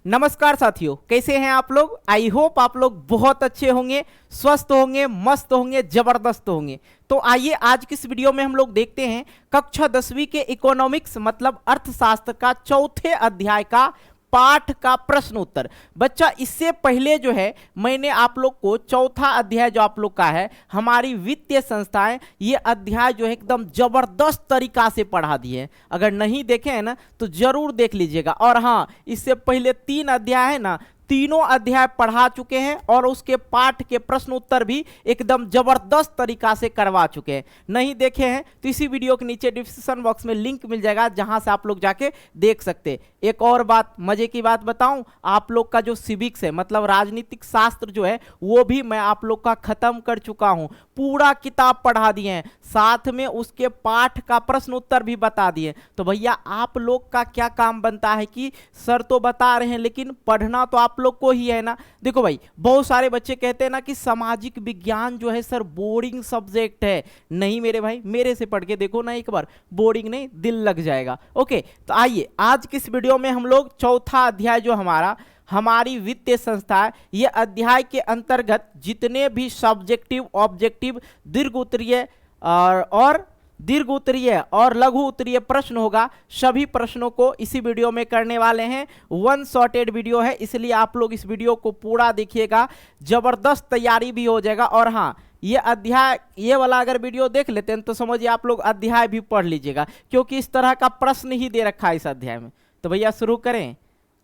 नमस्कार साथियों, कैसे हैं आप लोग। आई होप आप लोग बहुत अच्छे होंगे, स्वस्थ होंगे, मस्त होंगे, जबरदस्त होंगे। तो आइए आज की इस वीडियो में हम लोग देखते हैं कक्षा 10वीं के इकोनॉमिक्स मतलब अर्थशास्त्र का चौथे अध्याय का पाठ का प्रश्न उत्तर। बच्चा इससे पहले जो है मैंने आप लोग को चौथा अध्याय जो आप लोग का है हमारी वित्तीय संस्थाएं, ये अध्याय जो है एकदम जबरदस्त तरीका से पढ़ा दिए हैं। अगर नहीं देखे हैं ना तो जरूर देख लीजिएगा। और हाँ, इससे पहले 3 अध्याय है ना, तीनों अध्याय पढ़ा चुके हैं और उसके पाठ के प्रश्न उत्तर भी एकदम जबरदस्त तरीका से करवा चुके हैं। नहीं देखे हैं तो इसी वीडियो के नीचे डिस्क्रिप्शन बॉक्स में लिंक मिल जाएगा, जहां से आप लोग जाके देख सकते हैं। एक और बात, मजे की बात बताऊं, आप लोग का जो सिविक्स है मतलब राजनीतिक शास्त्र जो है वो भी मैं आप लोग का खत्म कर चुका हूं। पूरा किताब पढ़ा दिए हैं, साथ में उसके पाठ का प्रश्न उत्तर भी बता दिए। तो भैया आप लोग का क्या काम बनता है कि सर तो बता रहे हैं लेकिन पढ़ना तो आप लोग को ही है ना। देखो भाई, बहुत सारे बच्चे कहते हैं ना कि सामाजिक विज्ञान जो है सर बोरिंग सब्जेक्ट है। नहीं मेरे भाई, मेरे से पढ़ के देखो ना एक बार, बोरिंग नहीं, दिल लग जाएगा। ओके, तो आइए आज की इस वीडियो में हम लोग चौथा अध्याय जो हमारी वित्तीय संस्था, ये अध्याय के अंतर्गत जितने भी सब्जेक्टिव, ऑब्जेक्टिव, दीर्घ उत्तरीय और दीर्घ उत्तरीय और लघु उत्तरीय प्रश्न होगा, सभी प्रश्नों को इसी वीडियो में करने वाले हैं। वन शॉटेड वीडियो है, इसलिए आप लोग इस वीडियो को पूरा देखिएगा, जबरदस्त तैयारी भी हो जाएगा। और हाँ, ये अध्याय, ये वाला अगर वीडियो देख लेते हैं तो समझिए आप लोग अध्याय भी पढ़ लीजिएगा, क्योंकि इस तरह का प्रश्न ही दे रखा है इस अध्याय में। तो भैया शुरू करें।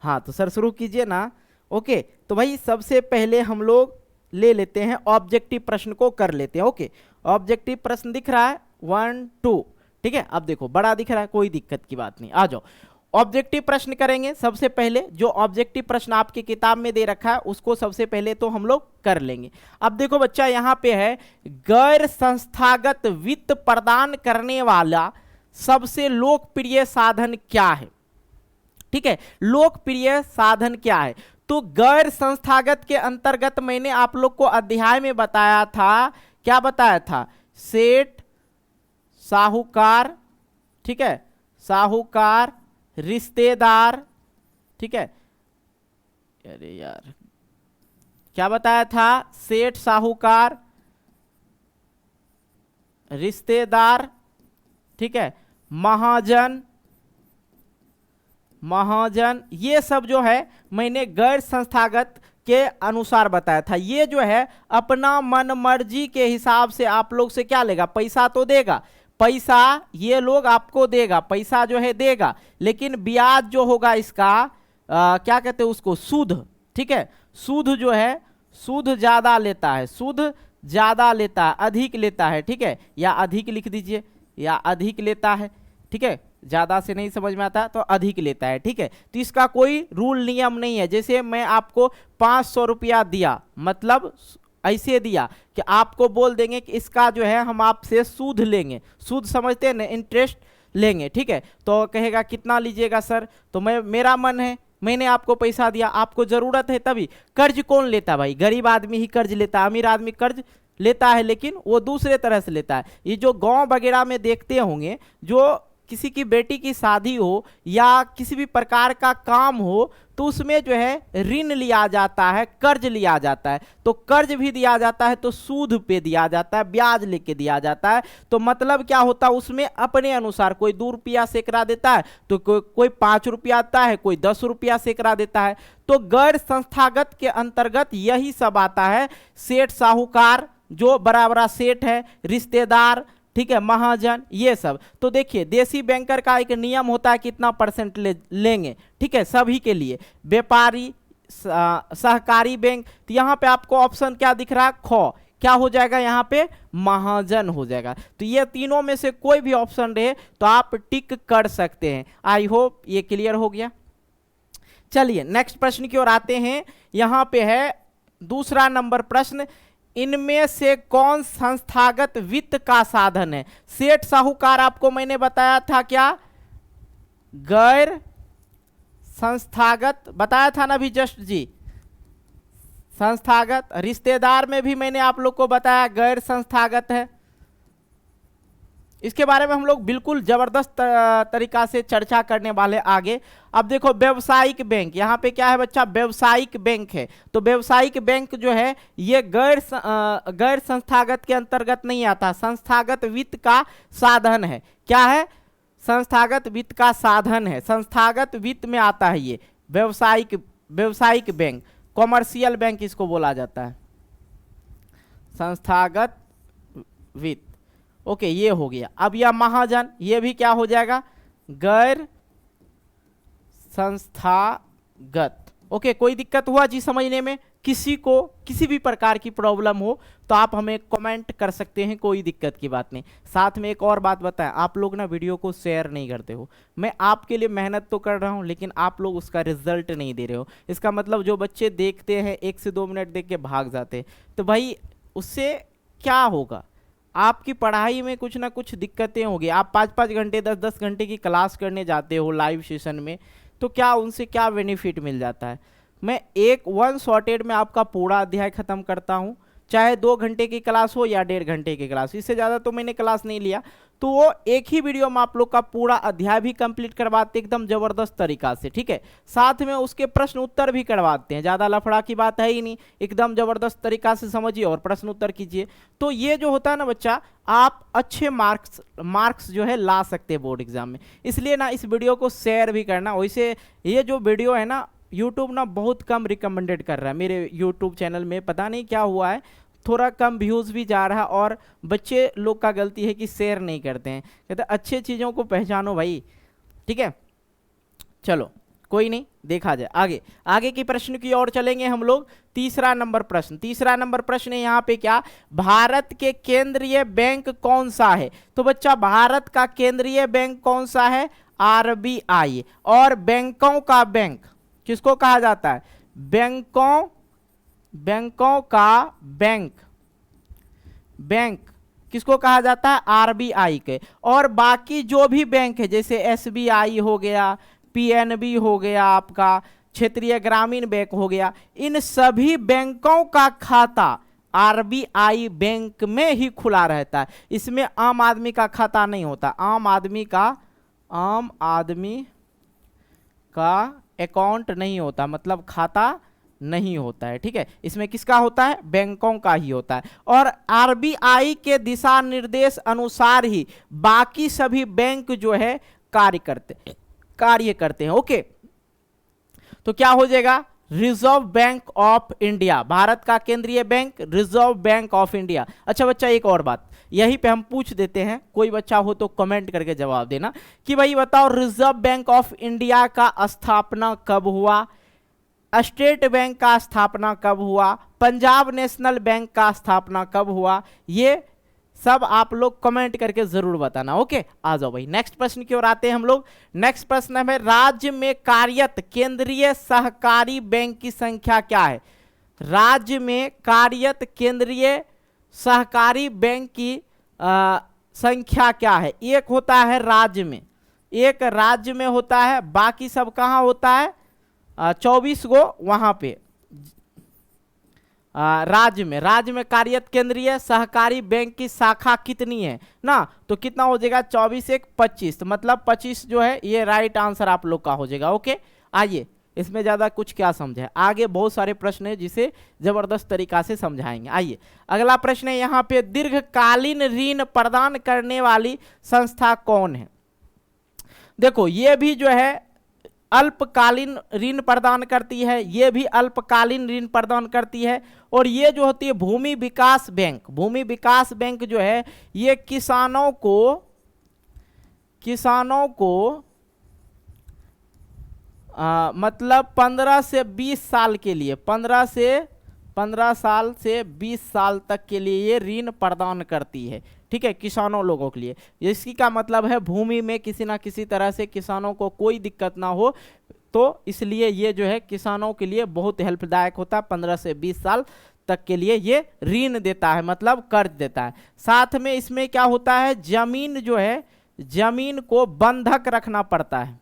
हाँ तो सर शुरू कीजिए ना। ओके, तो भाई सबसे पहले हम लोग ले लेते हैं ऑब्जेक्टिव प्रश्न को कर लेते हैं। ओके, ऑब्जेक्टिव प्रश्न दिख रहा है 1 2, ठीक है। अब देखो बड़ा दिख रहा है, कोई दिक्कत की बात नहीं, आ जाओ ऑब्जेक्टिव प्रश्न करेंगे। सबसे पहले जो ऑब्जेक्टिव प्रश्न आपकी किताब में दे रखा है उसको सबसे पहले तो हम लोग कर लेंगे। अब देखो बच्चा, यहाँ पे है गैर संस्थागत वित्त प्रदान करने वाला सबसे लोकप्रिय साधन क्या है। ठीक है, लोकप्रिय साधन क्या है। तो गैर संस्थागत के अंतर्गत मैंने आप लोग को अध्याय में बताया था, क्या बताया था, सेठ, साहूकार, ठीक है, साहूकार, रिश्तेदार, ठीक है। अरे यार, क्या बताया था, सेठ, साहूकार, रिश्तेदार, ठीक है, महाजन, ये सब जो है मैंने गैर संस्थागत के अनुसार बताया था। ये जो है अपना मन मर्जी के हिसाब से आप लोग से क्या लेगा, पैसा तो देगा, पैसा ये लोग आपको देगा, पैसा जो है देगा, लेकिन ब्याज जो होगा इसका क्या कहते हैं उसको, सूद, ठीक है। सूद जो है, सूद ज्यादा लेता है, सूद ज्यादा लेता है, अधिक लेता है, ठीक है, या अधिक लिख दीजिए, या अधिक लेता है, ठीक है। ज्यादा से नहीं समझ में आता तो अधिक लेता है, ठीक है। तो इसका कोई रूल नियम नहीं है। जैसे मैं आपको 500 रुपया दिया, मतलब ऐसे दिया कि आपको बोल देंगे कि इसका जो है हम आपसे सूद लेंगे, सूद समझते हैं ना, इंटरेस्ट लेंगे, ठीक है। तो कहेगा कितना लीजिएगा सर, तो मेरा मन है, मैंने आपको पैसा दिया, आपको जरूरत है तभी। कर्ज कौन लेता भाई, गरीब आदमी ही कर्ज लेता है, अमीर आदमी कर्ज लेता है लेकिन वो दूसरे तरह से लेता है। ये जो गांव वगैरह में देखते होंगे, जो किसी की बेटी की शादी हो या किसी भी प्रकार का काम हो तो उसमें जो है ऋण लिया जाता है, कर्ज लिया जाता है। तो कर्ज भी दिया जाता है तो सूद पे दिया जाता है, ब्याज लेके दिया जाता है। तो मतलब क्या होता है, उसमें अपने अनुसार कोई 2 रुपया सैकड़ा देता है, तो कोई 5 रुपया आता है, कोई 10 रुपया सैकड़ा देता है। तो गैर संस्थागत के अंतर्गत यही सब आता है। सेठ, साहूकार जो बड़ा बड़ा सेठ है, रिश्तेदार, ठीक है, महाजन, ये सब। तो देखिए देसी बैंकर का एक नियम होता है कितना परसेंट लेंगे, ठीक है, सभी के लिए। व्यापारी, सहकारी बैंक, तो यहाँ पे आपको ऑप्शन क्या दिख रहा है, ख, क्या हो जाएगा यहाँ पे, महाजन हो जाएगा। तो ये तीनों में से कोई भी ऑप्शन रहे तो आप टिक कर सकते हैं। आई होप ये क्लियर हो गया। चलिए नेक्स्ट प्रश्न की ओर आते हैं। यहाँ पे है दूसरा नंबर प्रश्न, इनमें से कौन संस्थागत वित्त का साधन है। सेठ, साहूकार आपको मैंने बताया था क्या, गैर संस्थागत बताया था ना भी जस्ट जी, संस्थागत। रिश्तेदार में भी मैंने आप लोग को बताया गैर संस्थागत है, इसके बारे में हम लोग बिल्कुल जबरदस्त तरीका से चर्चा करने वाले आगे। अब देखो व्यावसायिक बैंक, यहाँ पे क्या है बच्चा, व्यावसायिक बैंक है। तो व्यावसायिक बैंक जो है ये गैर संस्थागत के अंतर्गत नहीं आता, संस्थागत वित्त का साधन है। क्या है, संस्थागत वित्त का साधन है, संस्थागत वित्त में आता है ये व्यावसायिक बैंक। कॉमर्शियल बैंक इसको बोला जाता है, संस्थागत वित्त। ओके, ये हो गया। अब यह महाजन, ये भी क्या हो जाएगा, गैर संस्थागत। ओके, कोई दिक्कत हुआ जी समझने में? किसी को किसी भी प्रकार की प्रॉब्लम हो तो आप हमें कमेंट कर सकते हैं, कोई दिक्कत की बात नहीं। साथ में एक और बात बताएं, आप लोग ना वीडियो को शेयर नहीं करते हो। मैं आपके लिए मेहनत तो कर रहा हूं, लेकिन आप लोग उसका रिजल्ट नहीं दे रहे हो। इसका मतलब जो बच्चे देखते हैं 1 से 2 मिनट देख के भाग जाते हैं, तो भाई उससे क्या होगा, आपकी पढ़ाई में कुछ ना कुछ दिक्कतें होगी। आप 5-5 घंटे 10-10 घंटे की क्लास करने जाते हो लाइव सेशन में, तो क्या उनसे क्या बेनिफिट मिल जाता है? मैं एक वन शॉर्टेड में आपका पूरा अध्याय खत्म करता हूं, चाहे 2 घंटे की क्लास हो या 1.5 घंटे की क्लास, इससे ज़्यादा तो मैंने क्लास नहीं लिया। तो वो एक ही वीडियो में आप लोग का पूरा अध्याय भी कंप्लीट करवाते एकदम जबरदस्त तरीका से, ठीक है। साथ में उसके प्रश्न उत्तर भी करवाते हैं, ज़्यादा लफड़ा की बात है ही नहीं, एकदम जबरदस्त तरीका से समझिए और प्रश्न उत्तर कीजिए। तो ये जो होता है ना बच्चा, आप अच्छे मार्क्स जो है ला सकते हैं बोर्ड एग्जाम में। इसलिए ना इस वीडियो को शेयर भी करना। वैसे ये जो वीडियो है ना, यूट्यूब ना बहुत कम रिकमेंडेड कर रहा है। मेरे यूट्यूब चैनल में पता नहीं क्या हुआ है, थोड़ा कम व्यूज़ भी जा रहा है, और बच्चे लोग का गलती है कि शेयर नहीं करते हैं। कहते अच्छे चीज़ों को पहचानो भाई, ठीक है। चलो कोई नहीं, देखा जाए आगे की प्रश्न की ओर चलेंगे हम लोग। तीसरा नंबर प्रश्न है यहाँ पे क्या, भारत के केंद्रीय बैंक कौन सा है? तो बच्चा का केंद्रीय बैंक कौन सा है? RBI। और बैंकों का बैंक किसको कहा जाता है? बैंकों का बैंक किसको कहा जाता है? RBI के। और बाकी जो भी बैंक है, जैसे SBI हो गया, PNB हो गया, आपका क्षेत्रीय ग्रामीण बैंक हो गया, इन सभी बैंकों का खाता RBI बैंक में ही खुला रहता है। इसमें आम आदमी का खाता नहीं होता। आम आदमी का अकाउंट नहीं होता, मतलब खाता नहीं होता है, ठीक है। इसमें किसका होता है? बैंकों का ही होता है। और RBI के दिशा निर्देश अनुसार ही बाकी सभी बैंक जो है कार्य करते हैं। ओके, तो क्या हो जाएगा? Reserve bank of India, Bharat का केंद्रीय bank reserve bank of India. अच्छा बच्चा, एक और बात यहीं पे हम पूछ देते हैं, कोई बच्चा हो तो कमेंट करके जवाब देना कि भाई बताओ, रिजर्व बैंक ऑफ इंडिया का स्थापना कब हुआ? स्टेट बैंक का स्थापना कब हुआ? पंजाब नेशनल बैंक का स्थापना कब हुआ? ये सब आप लोग कमेंट करके जरूर बताना। ओके, आ जाओ भाई, नेक्स्ट प्रश्न की ओर आते हैं हम लोग। नेक्स्ट प्रश्न है, राज्य में कार्यरत केंद्रीय सहकारी बैंक की संख्या क्या है? राज्य में कार्यरत केंद्रीय सहकारी बैंक की संख्या क्या है? एक होता है राज्य में, एक राज्य में होता है, बाकी सब कहाँ होता है? 24 गो वहां पे राज्य में कार्यरत केंद्रीय सहकारी बैंक की शाखा कितनी है ना? तो कितना हो जाएगा? 24 एक 25, तो मतलब 25 जो है ये राइट आंसर आप लोग का हो जाएगा। ओके, आइए, इसमें ज्यादा कुछ क्या समझे, आगे बहुत सारे प्रश्न है जिसे जबरदस्त तरीका से समझाएंगे। आइए, अगला प्रश्न है यहाँ पे, दीर्घकालीन ऋण प्रदान करने वाली संस्था कौन है? देखो, ये भी जो है अल्पकालीन ऋण प्रदान करती है, ये भी अल्पकालीन ऋण प्रदान करती है। और ये जो होती है भूमि विकास बैंक जो है, ये किसानों को मतलब 15 से 20 साल के लिए, 15 साल से 20 साल तक के लिए ये ऋण प्रदान करती है, ठीक है, किसानों लोगों के लिए। इसकी का मतलब है भूमि में किसी ना किसी तरह से किसानों को कोई दिक्कत ना हो, तो इसलिए ये जो है किसानों के लिए बहुत हेल्पदायक होता है। 15 से 20 साल तक के लिए ये ऋण देता है, मतलब कर्ज देता है। साथ में इसमें क्या होता है, जमीन जो है, जमीन को बंधक रखना पड़ता है।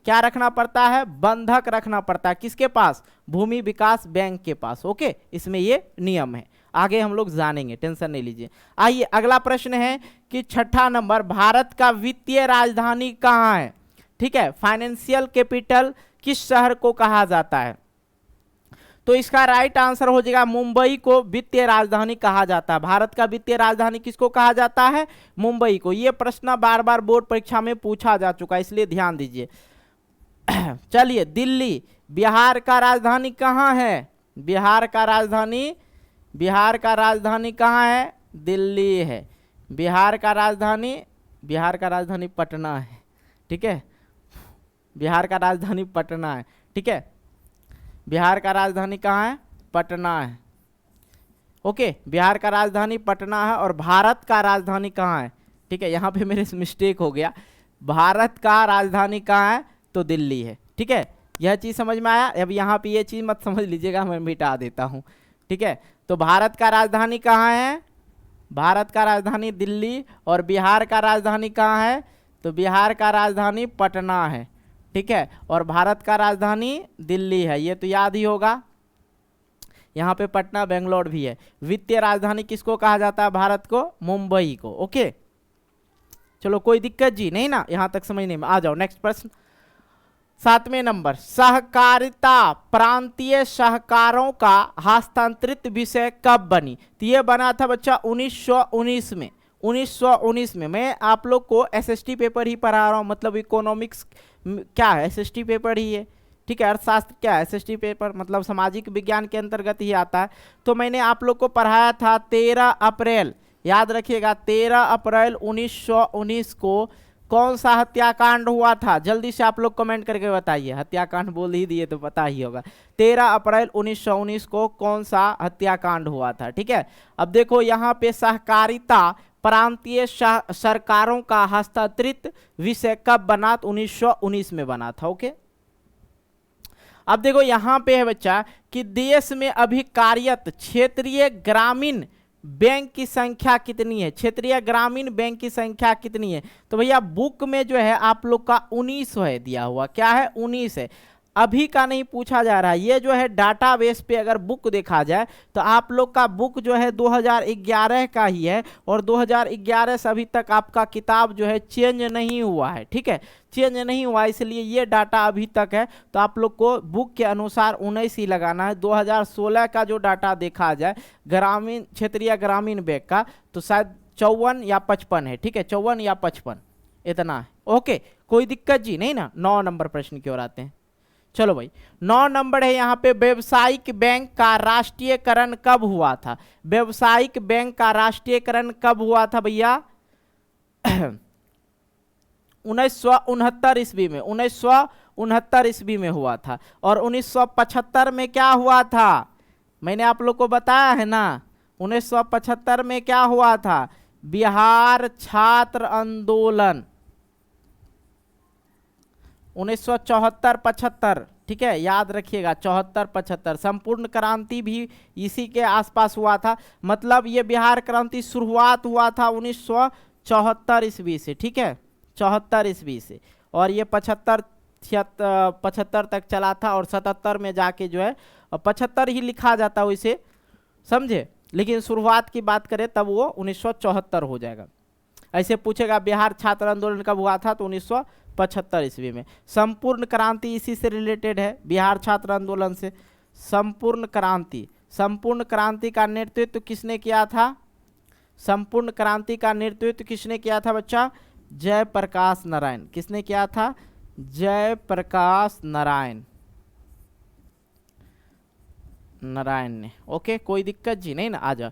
क्या रखना पड़ता है? बंधक रखना पड़ता है। किसके पास? भूमि विकास बैंक के पास। ओके, इसमें ये नियम है। आगे हम लोग जानेंगे, टेंशन नहीं लीजिए। आइए अगला प्रश्न है कि छठा नंबर, भारत का वित्तीय राजधानी कहाँ है? ठीक है, फाइनेंशियल कैपिटल किस शहर को कहा जाता है? तो इसका राइट आंसर हो जाएगा मुंबई को वित्तीय राजधानी कहा जाता है। भारत का वित्तीय राजधानी किसको कहा जाता है? मुंबई को। यह प्रश्न बार बार बोर्ड परीक्षा में पूछा जा चुका है, इसलिए ध्यान दीजिए। चलिए, दिल्ली बिहार का राजधानी कहाँ है? बिहार का राजधानी कहाँ है? दिल्ली है। बिहार का राजधानी पटना है। ठीक है, बिहार का राजधानी पटना है। ठीक है, बिहार का राजधानी कहाँ है? पटना है। ओके, बिहार का राजधानी पटना है। और भारत का राजधानी कहाँ है? ठीक है, यहाँ पे मेरे से मिस्टेक हो गया, भारत का राजधानी कहाँ है? तो दिल्ली है। ठीक है, यह चीज़ समझ में आया? अब यहाँ पे ये चीज़ मत समझ लीजिएगा, मैं मिटा देता हूँ। ठीक है, तो भारत का राजधानी कहाँ है? भारत का राजधानी दिल्ली। और बिहार का राजधानी कहाँ है? तो बिहार का राजधानी पटना है। ठीक है, और भारत का राजधानी दिल्ली है, ये तो याद ही होगा। यहाँ पे पटना बेंगलोर भी है। वित्तीय राजधानी किसको कहा जाता है भारत को? मुंबई को। ओके, चलो कोई दिक्कत जी नहीं ना, यहाँ तक समझने में आ जाओ। नेक्स्ट प्रश्न, 7वें नंबर, सहकारिता प्रांतीय सहकारों का हस्तांतरित विषय कब बनी? तो ये बना था बच्चा 1919 में। 1919 में। मैं आप लोग को एसएसटी पेपर ही पढ़ा रहा हूँ, मतलब इकोनॉमिक्स क्या है? एसएसटी पेपर ही है। ठीक है, अर्थशास्त्र क्या है? एसएसटी पेपर, मतलब सामाजिक विज्ञान के अंतर्गत ही आता है। तो मैंने आप लोग को पढ़ाया था 13 अप्रैल, याद रखिएगा, 13 अप्रैल 1919 को कौन सा हत्याकांड हुआ था? जल्दी से आप लोग कमेंट करके बताइए। हत्याकांड बोल ही दिए तो पता ही होगा। 13 अप्रैल 1919 को कौन सा हत्याकांड हुआ था? ठीक है, अब देखो यहाँ पे सहकारिता प्रांतीय सरकारों का हस्तांतरित विषय कब बना? 1919 में बना था। ओके, अब देखो यहाँ पे है बच्चा कि देश में अभी कार्यरत क्षेत्रीय ग्रामीण बैंक की संख्या कितनी है? क्षेत्रीय ग्रामीण बैंक की संख्या कितनी है? तो भैया बुक में जो है आप लोग का 19 है दिया हुआ। क्या है? 19 है। अभी का नहीं पूछा जा रहा है। ये जो है डाटाबेस पे अगर बुक देखा जाए तो आप लोग का बुक जो है 2011 का ही है, और 2011 से अभी तक आपका किताब जो है चेंज नहीं हुआ है। ठीक है, चेंज नहीं हुआ, इसलिए ये डाटा अभी तक है। तो आप लोग को बुक के अनुसार 19 ही लगाना है। 2016 का जो डाटा देखा जाए ग्रामीण क्षेत्रीय ग्रामीण बैंक का, तो शायद 54 या 55 है। ठीक है, 54 या 55 इतना है। ओके, कोई दिक्कत जी नहीं ना। 9 नंबर प्रश्न की ओर आते हैं। चलो भाई, 9 नंबर है यहाँ पे, व्यावसायिक बैंक का राष्ट्रीयकरण कब हुआ था? व्यावसायिक बैंक का राष्ट्रीयकरण कब हुआ था भैया? 1969 ईस्वी में। 1969 ईस्वी में हुआ था। और 1975 में क्या हुआ था? मैंने आप लोग को बताया है ना, 1975 में क्या हुआ था? बिहार छात्र आंदोलन। 1974-75। ठीक है, याद रखिएगा, 74-75। संपूर्ण क्रांति भी इसी के आसपास हुआ था। मतलब ये बिहार क्रांति शुरुआत हुआ था 1974 ईस्वी से। ठीक है, 74 ईस्वी से, और ये 75 तक चला था। और 77 में जाके जो है, 75 ही लिखा जाता है वैसे, समझे, लेकिन शुरुआत की बात करें तब वो 1974 हो जाएगा। ऐसे पूछेगा बिहार छात्र आंदोलन कब हुआ था? तो 1975 ईस्वी में। संपूर्ण क्रांति इसी से रिलेटेड है, बिहार छात्र आंदोलन से। संपूर्ण क्रांति का नेतृत्व किसने किया था? संपूर्ण क्रांति का नेतृत्व किसने किया था बच्चा? जयप्रकाश नारायण। किसने किया था? जयप्रकाश नारायण ने। ओके, कोई दिक्कत जी नहीं ना, आ जा।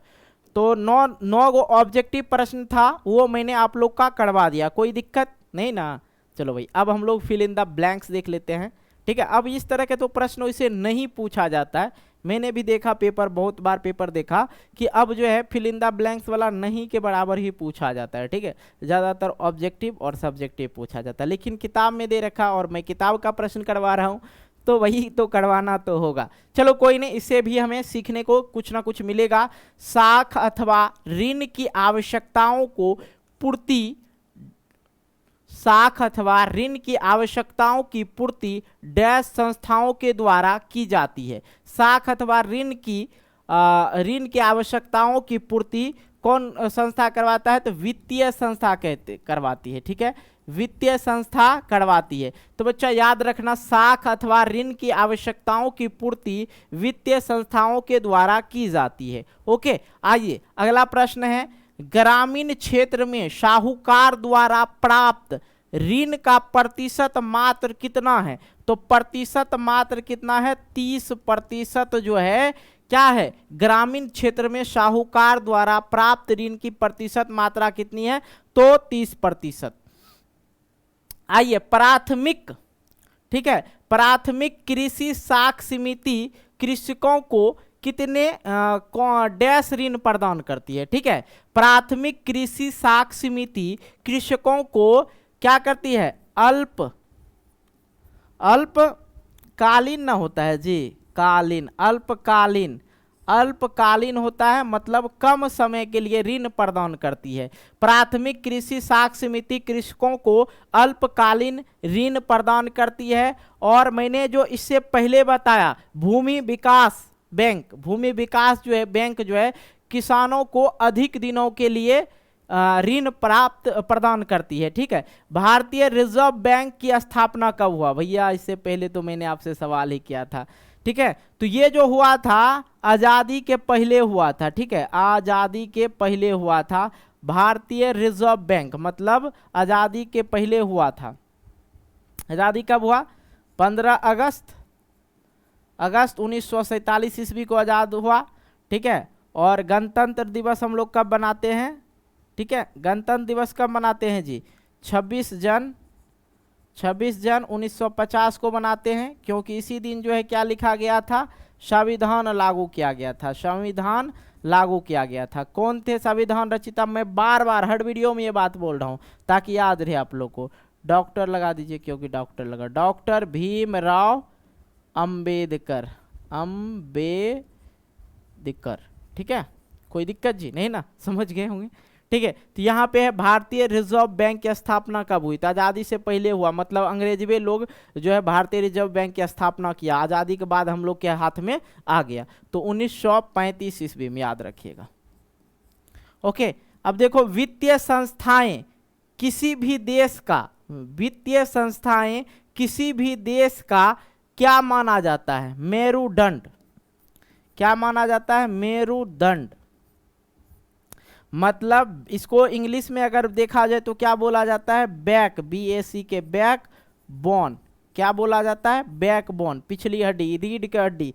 तो 9 गो ऑब्जेक्टिव प्रश्न था, वो मैंने आप लोग का करवा दिया, कोई दिक्कत नहीं ना। चलो भाई, अब हम लोग फिल इन द ब्लैंक्स देख लेते हैं। ठीक है, अब इस तरह के तो प्रश्न इसे नहीं पूछा जाता है। मैंने भी देखा पेपर, बहुत बार पेपर देखा कि अब जो है फिल इन द ब्लैंक्स वाला नहीं के बराबर ही पूछा जाता है। ठीक है, ज़्यादातर ऑब्जेक्टिव और सब्जेक्टिव पूछा जाता है। लेकिन किताब में दे रखा और मैं किताब का प्रश्न करवा रहा हूँ, तो वही तो करवाना तो होगा। चलो कोई नहीं, इससे भी हमें सीखने को कुछ ना कुछ मिलेगा। साख अथवा ऋण की आवश्यकताओं को पूर्ति डैश संस्थाओं के द्वारा की जाती है। साख अथवा ऋण की ऋण की आवश्यकताओं की पूर्ति कौन संस्था करवाता है? तो वित्तीय संस्था करवाती है। ठीक है, वित्तीय संस्था करवाती है। तो बच्चा याद रखना, साख अथवा ऋण की आवश्यकताओं की पूर्ति वित्तीय संस्थाओं के द्वारा की जाती है। ओके, आइए अगला प्रश्न है, ग्रामीण क्षेत्र में साहूकार द्वारा प्राप्त ऋण का प्रतिशत मात्र कितना है? तो प्रतिशत मात्र कितना है? 30% जो है क्या है, ग्रामीण क्षेत्र में साहूकार द्वारा प्राप्त ऋण की प्रतिशत मात्रा कितनी है? तो 30%। आइए प्राथमिक, ठीक है, प्राथमिक कृषि साख समिति कृषकों को कितने डैश ऋण प्रदान करती है? ठीक है, प्राथमिक कृषि साख समिति कृषकों को क्या करती है? अल्पकालीन ना होता है जी, कालीन, अल्पकालीन, अल्पकालीन होता है, मतलब कम समय के लिए ऋण प्रदान करती है। प्राथमिक कृषि साख समिति कृषकों को अल्पकालीन ऋण प्रदान करती है। और मैंने जो इससे पहले बताया, भूमि विकास बैंक, भूमि विकास जो है बैंक जो है किसानों को अधिक दिनों के लिए ऋण प्रदान करती है। ठीक है, भारतीय रिजर्व बैंक की स्थापना कब हुआ? भैया इससे पहले तो मैंने आपसे सवाल ही किया था। ठीक है, तो ये जो हुआ था आज़ादी के पहले हुआ था। ठीक है, आज़ादी के पहले हुआ था भारतीय रिजर्व बैंक, मतलब आज़ादी के पहले हुआ था। आज़ादी कब हुआ? 15 अगस्त 1947 ईस्वी को आज़ाद हुआ। ठीक है, और गणतंत्र दिवस हम लोग कब बनाते हैं? ठीक है, गणतंत्र दिवस कब मनाते हैं जी? 26 जन 1950 को मनाते हैं, क्योंकि इसी दिन जो है क्या लिखा गया था? संविधान लागू किया गया था। संविधान लागू किया गया था। कौन थे संविधान रचिता? मैं बार बार हर वीडियो में ये बात बोल रहा हूँ ताकि याद रहे आप लोग को। डॉक्टर लगा दीजिए, क्योंकि डॉक्टर लगा, डॉक्टर भीमराव अंबेडकर, अंबेडकर। ठीक है, कोई दिक्कत जी नहीं ना, समझ गए होंगे। ठीक है, तो यहाँ पे है भारतीय रिजर्व बैंक की स्थापना कब हुई? तो आज़ादी से पहले हुआ, मतलब अंग्रेजी लोग जो है भारतीय रिजर्व बैंक की स्थापना किया, आज़ादी के बाद हम लोग के हाथ में आ गया, तो 1935 ईस्वी में, याद रखिएगा। ओके, अब देखो, वित्तीय संस्थाएं किसी भी देश का, वित्तीय संस्थाएं किसी भी देश का क्या माना जाता है? मेरुदंड। क्या माना जाता है? मेरुदंड। मतलब इसको इंग्लिश में अगर देखा जाए तो क्या बोला जाता है? बैक, BAC के बैक बोन। क्या बोला जाता है? बैक बोन, पिछली हड्डी, रीढ़ की हड्डी।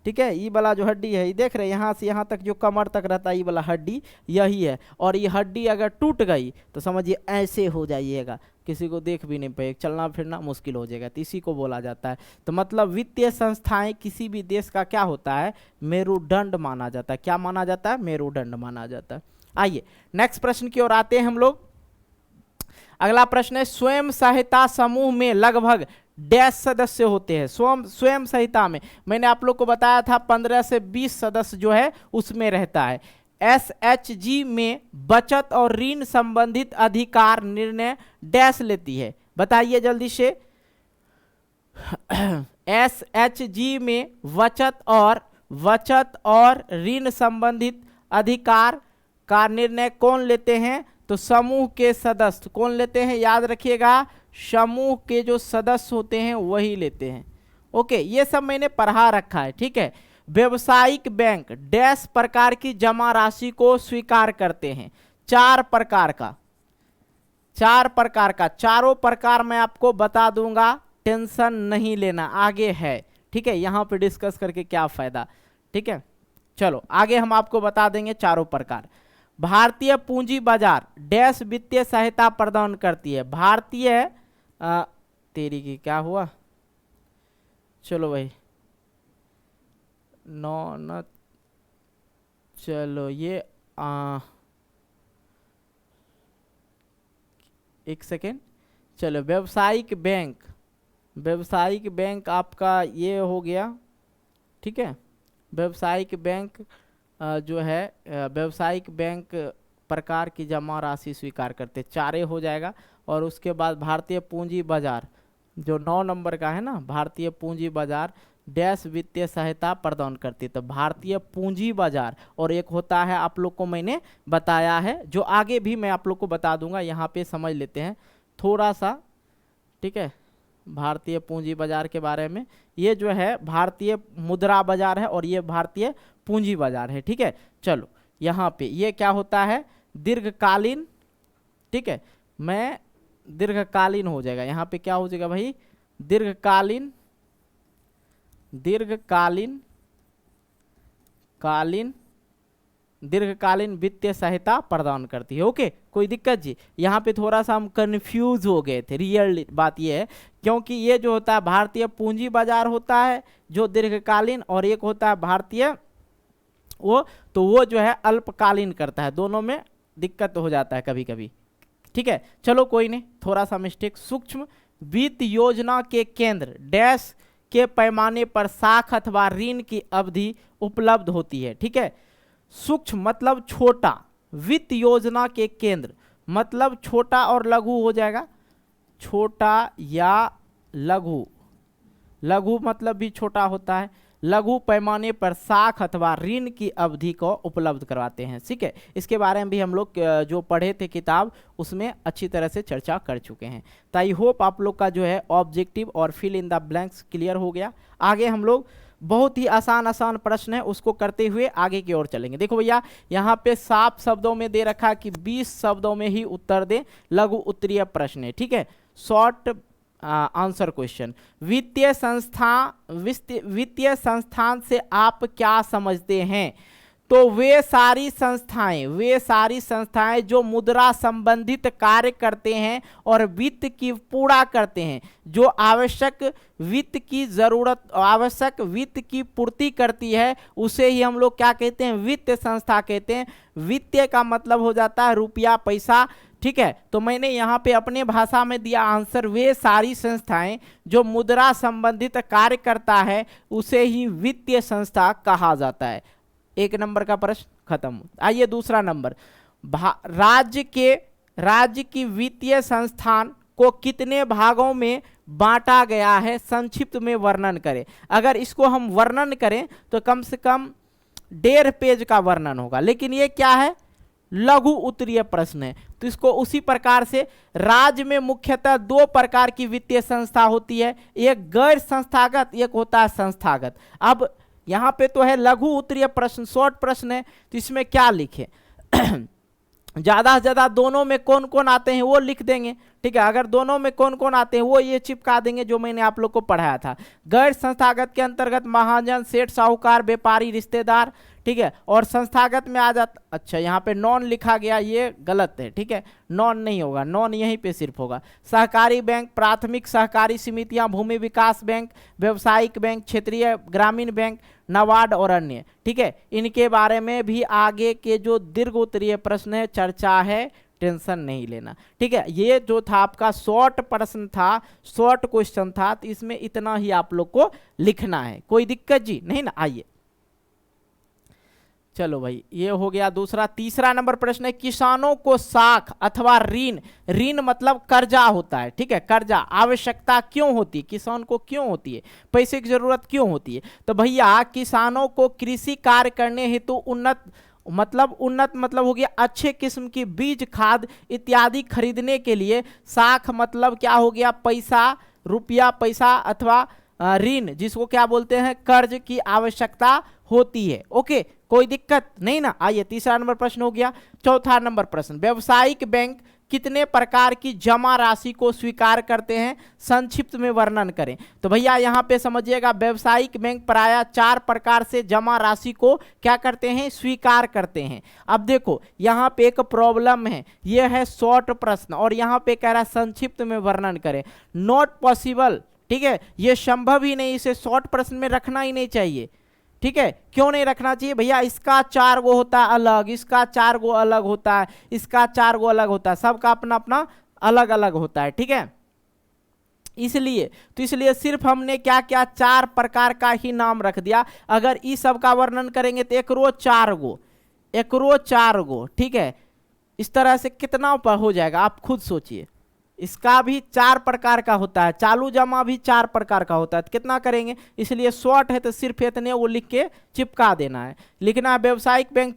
ठीक है, ये वाला जो हड्डी है, ये देख रहे हैं, यहाँ से यहाँ तक जो कमर तक रहता है, ये वाला हड्डी यही है। और ये हड्डी अगर टूट गई तो समझिए ऐसे हो जाइएगा, किसी को देख भी नहीं पाए, चलना फिरना मुश्किल हो जाएगा, तो इसी को बोला जाता है। तो मतलब वित्तीय संस्थाएं किसी भी देश का क्या होता है? मेरुदंड माना जाता है। क्या माना जाता है? मेरुदंड माना जाता है। आइए नेक्स्ट प्रश्न की ओर आते हैं हम लोग। अगला प्रश्न है, स्वयं सहायता समूह में लगभग डैश सदस्य होते हैं? स्वयं सहायता में मैंने आप लोग को बताया था 15 से 20 सदस्य जो है उसमें रहता है। SHG में बचत और ऋण संबंधित अधिकार निर्णय डैश लेती है? बताइए जल्दी से। SHG में बचत और ऋण संबंधित अधिकार का निर्णय कौन लेते हैं? तो समूह के सदस्य। कौन लेते हैं? याद रखिएगा, समूह के जो सदस्य होते हैं वही लेते हैं। ओके, ये सब मैंने पढ़ा रखा है। ठीक है, व्यवसायिक बैंक डैश प्रकार की जमा राशि को स्वीकार करते हैं? 4 प्रकार का, 4 प्रकार का। चारों प्रकार मैं आपको बता दूंगा, टेंशन नहीं लेना, आगे है। ठीक है, यहाँ पे डिस्कस करके क्या फायदा। ठीक है, चलो आगे हम आपको बता देंगे चारों प्रकार। भारतीय पूंजी बाजार डैश वित्तीय सहायता प्रदान करती है? भारतीय तेरी की क्या हुआ, चलो भाई न चलो ये एक सेकेंड, चलो व्यवसायिक बैंक आपका ये हो गया। ठीक है, व्यवसायिक बैंक जो है व्यवसायिक बैंक प्रकार की जमा राशि स्वीकार करते, 4 हो जाएगा। और उसके बाद भारतीय पूंजी बाजार जो 9 नंबर का है ना, भारतीय पूंजी बाजार डैश वित्तीय सहायता प्रदान करती है। तो भारतीय पूंजी बाजार, और एक होता है आप लोग को मैंने बताया है, जो आगे भी मैं आप लोग को बता दूंगा, यहाँ पे समझ लेते हैं थोड़ा सा, ठीक है। भारतीय पूंजी बाजार के बारे में, ये जो है भारतीय मुद्रा बाजार है और ये भारतीय पूंजी बाजार है, ठीक है। चलो यहाँ पे ये क्या होता है, दीर्घकालीन, ठीक है, मैं दीर्घकालीन हो जाएगा, यहाँ पे क्या हो जाएगा भाई, दीर्घकालीन दीर्घकालीन वित्तीय सहायता प्रदान करती है। ओके, कोई दिक्कत जी? यहाँ पे थोड़ा सा हम कंफ्यूज हो गए थे। रियल बात ये है, क्योंकि ये जो होता है भारतीय पूंजी बाजार होता है जो दीर्घकालीन, और एक होता है भारतीय वो जो है अल्पकालीन करता है। दोनों में दिक्कत हो जाता है कभी कभी, ठीक है। चलो कोई नहीं, थोड़ा सा मिस्टेक। सूक्ष्म वित्त योजना के केंद्र डैश के पैमाने पर साख अथवा ऋण की अवधि उपलब्ध होती है, ठीक है। सूक्ष्म मतलब छोटा, वित्त योजना के केंद्र मतलब छोटा और लघु हो जाएगा, छोटा या लघु, लघु मतलब भी छोटा होता है। लघु पैमाने पर साख अथवा ऋण की अवधि को उपलब्ध करवाते हैं, ठीक है। इसके बारे में भी हम लोग जो पढ़े थे किताब, उसमें अच्छी तरह से चर्चा कर चुके हैं। तो आई होप आप लोग का जो है ऑब्जेक्टिव और fill in the blanks clear हो गया। आगे हम लोग बहुत ही आसान प्रश्न है, उसको करते हुए आगे की ओर चलेंगे। देखो भैया, यहाँ पे 7 शब्दों में दे रखा कि 20 शब्दों में ही उत्तर दे, लघु उत्तरीय प्रश्न है, ठीक है। Short answer question. वित्तीय संस्थान से आप क्या समझते हैं? तो वे सारी संस्थाएं जो मुद्रा संबंधित कार्य करते हैं और वित्त की पूरा करते हैं, जो आवश्यक वित्त की पूर्ति करती है, उसे ही हम लोग क्या कहते हैं, वित्तीय संस्था कहते हैं। वित्तीय का मतलब हो जाता है रुपया पैसा, ठीक है। तो मैंने यहाँ पे अपने भाषा में दिया आंसर, वे सारी संस्थाएं जो मुद्रा संबंधित कार्य करता है उसे ही वित्तीय संस्था कहा जाता है। 1 नंबर का प्रश्न खत्म। आइए दूसरा नंबर, राज्य की वित्तीय संस्थान को कितने भागों में बांटा गया है, संक्षिप्त में वर्णन करें। अगर इसको हम वर्णन करें तो कम से कम 1.5 पेज का वर्णन होगा, लेकिन ये क्या है, लघु उत्तरीय प्रश्न है। तो इसको उसी प्रकार से, राज्य में मुख्यतः 2 प्रकार की वित्तीय संस्था होती है, एक गैर संस्थागत, एक होता है संस्थागत। अब यहाँ पे तो है लघु उत्तरीय प्रश्न, शॉर्ट प्रश्न है, तो इसमें क्या लिखे ज्यादा से ज्यादा दोनों में कौन कौन आते हैं वो लिख देंगे, ठीक है। अगर दोनों में कौन कौन आते हैं वो ये चिपका देंगे जो मैंने आप लोग को पढ़ाया था। गैर संस्थागत के अंतर्गत महाजन, सेठ, साहूकार, व्यापारी, रिश्तेदार, ठीक है। और संस्थागत में आ जाता, अच्छा यहाँ पे नॉन लिखा गया, ये गलत है, ठीक है। नॉन नहीं होगा, नॉन यहीं पे सिर्फ होगा। सहकारी बैंक, प्राथमिक सहकारी समितियां, भूमि विकास बैंक, व्यावसायिक बैंक, क्षेत्रीय ग्रामीण बैंक, नाबार्ड और अन्य, ठीक है। इनके बारे में भी आगे के जो दीर्घ उत्तरीय प्रश्न है चर्चा है, टेंशन नहीं लेना, ठीक है। ये जो था आपका शॉर्ट प्रश्न था, शॉर्ट क्वेश्चन था, तो इसमें इतना ही आप लोग को लिखना है, कोई दिक्कत जी नहीं ना। आइए चलो भाई, ये हो गया दूसरा। तीसरा नंबर प्रश्न है, किसानों को साख अथवा ऋण मतलब कर्जा होता है, ठीक है। कर्जा आवश्यकता क्यों होती है, किसान को क्यों होती है, पैसे की जरूरत क्यों होती है? तो भैया किसानों को कृषि कार्य करने हेतु उन्नत मतलब हो गया अच्छे किस्म की बीज, खाद इत्यादि खरीदने के लिए साख मतलब क्या हो गया, पैसा, रुपया पैसा अथवा ऋण, जिसको क्या बोलते हैं, कर्ज की आवश्यकता होती है। ओके, कोई दिक्कत नहीं ना। आइए तीसरा नंबर प्रश्न हो गया। चौथा नंबर प्रश्न, व्यावसायिक बैंक कितने प्रकार की जमा राशि को स्वीकार करते हैं, संक्षिप्त में वर्णन करें। तो भैया यहाँ पे समझिएगा, व्यावसायिक बैंक प्रायः 4 प्रकार से जमा राशि को क्या करते हैं, स्वीकार करते हैं। अब देखो यहाँ पे एक प्रॉब्लम है, ये है शॉर्ट प्रश्न, और यहाँ पे कह रहा है संक्षिप्त में वर्णन करें। नॉट पॉसिबल, ठीक है, ये संभव ही नहीं, इसे शॉर्ट प्रश्न में रखना ही नहीं चाहिए, ठीक है। क्यों नहीं रखना चाहिए भैया, इसका 4 गो होता है अलग, इसका 4 गो अलग होता है, इसका 4 गो अलग होता है, सबका अपना अपना अलग अलग होता है, ठीक है। इसलिए सिर्फ हमने क्या क्या 4 प्रकार का ही नाम रख दिया। अगर इस सब का वर्णन करेंगे तो एक रो 4 गो, ठीक है। इस तरह से कितना हो जाएगा आप खुद सोचिए, इसका भी 4 प्रकार का होता है, चालू जमा भी 4 प्रकार का होता है। तो कितना करेंगे, इसलिए शॉर्ट है तो सिर्फ इतने वो लिख के चिपका देना है। लिखना, व्यावसायिक बैंक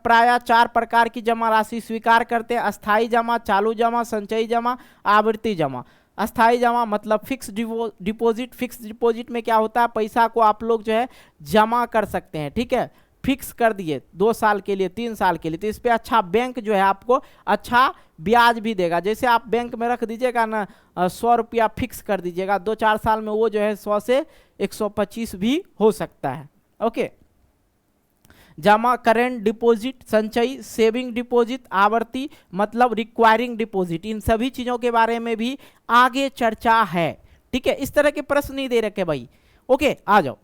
प्रायः 4 प्रकार की जमा राशि स्वीकार करते हैं: अस्थायी जमा, चालू जमा, संचयी जमा, आवर्ती जमा। अस्थायी जमा मतलब फिक्स डिपॉजिट। फिक्स डिपॉजिट में क्या होता है, पैसा को आप लोग जो है जमा कर सकते हैं, ठीक है, फिक्स कर दिए 2 साल के लिए, 3 साल के लिए, तो इस पे अच्छा बैंक जो है आपको अच्छा ब्याज भी देगा। जैसे आप बैंक में रख दीजिएगा ना 100 रुपया फिक्स कर दीजिएगा, 2-4 साल में वो जो है 100 से 125 भी हो सकता है। ओके, जमा, करेंट डिपॉजिट, संचयी, सेविंग डिपॉजिट, आवर्ती मतलब रिक्वायरिंग डिपॉजिट, इन सभी चीजों के बारे में भी आगे चर्चा है, ठीक है। इस तरह के प्रश्न नहीं दे रखे भाई। ओके, आ जाओ।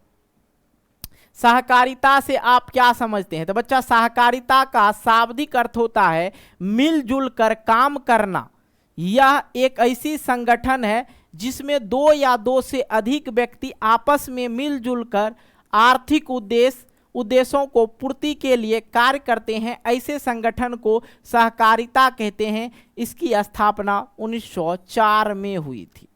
सहकारिता से आप क्या समझते हैं? तो बच्चा, सहकारिता का शाब्दिक अर्थ होता है मिलजुल कर काम करना। यह एक ऐसी संगठन है जिसमें 2 या 2 से अधिक व्यक्ति आपस में मिलजुल कर आर्थिक उद्देश्यों को पूर्ति के लिए कार्य करते हैं। ऐसे संगठन को सहकारिता कहते हैं। इसकी स्थापना 1904 में हुई थी।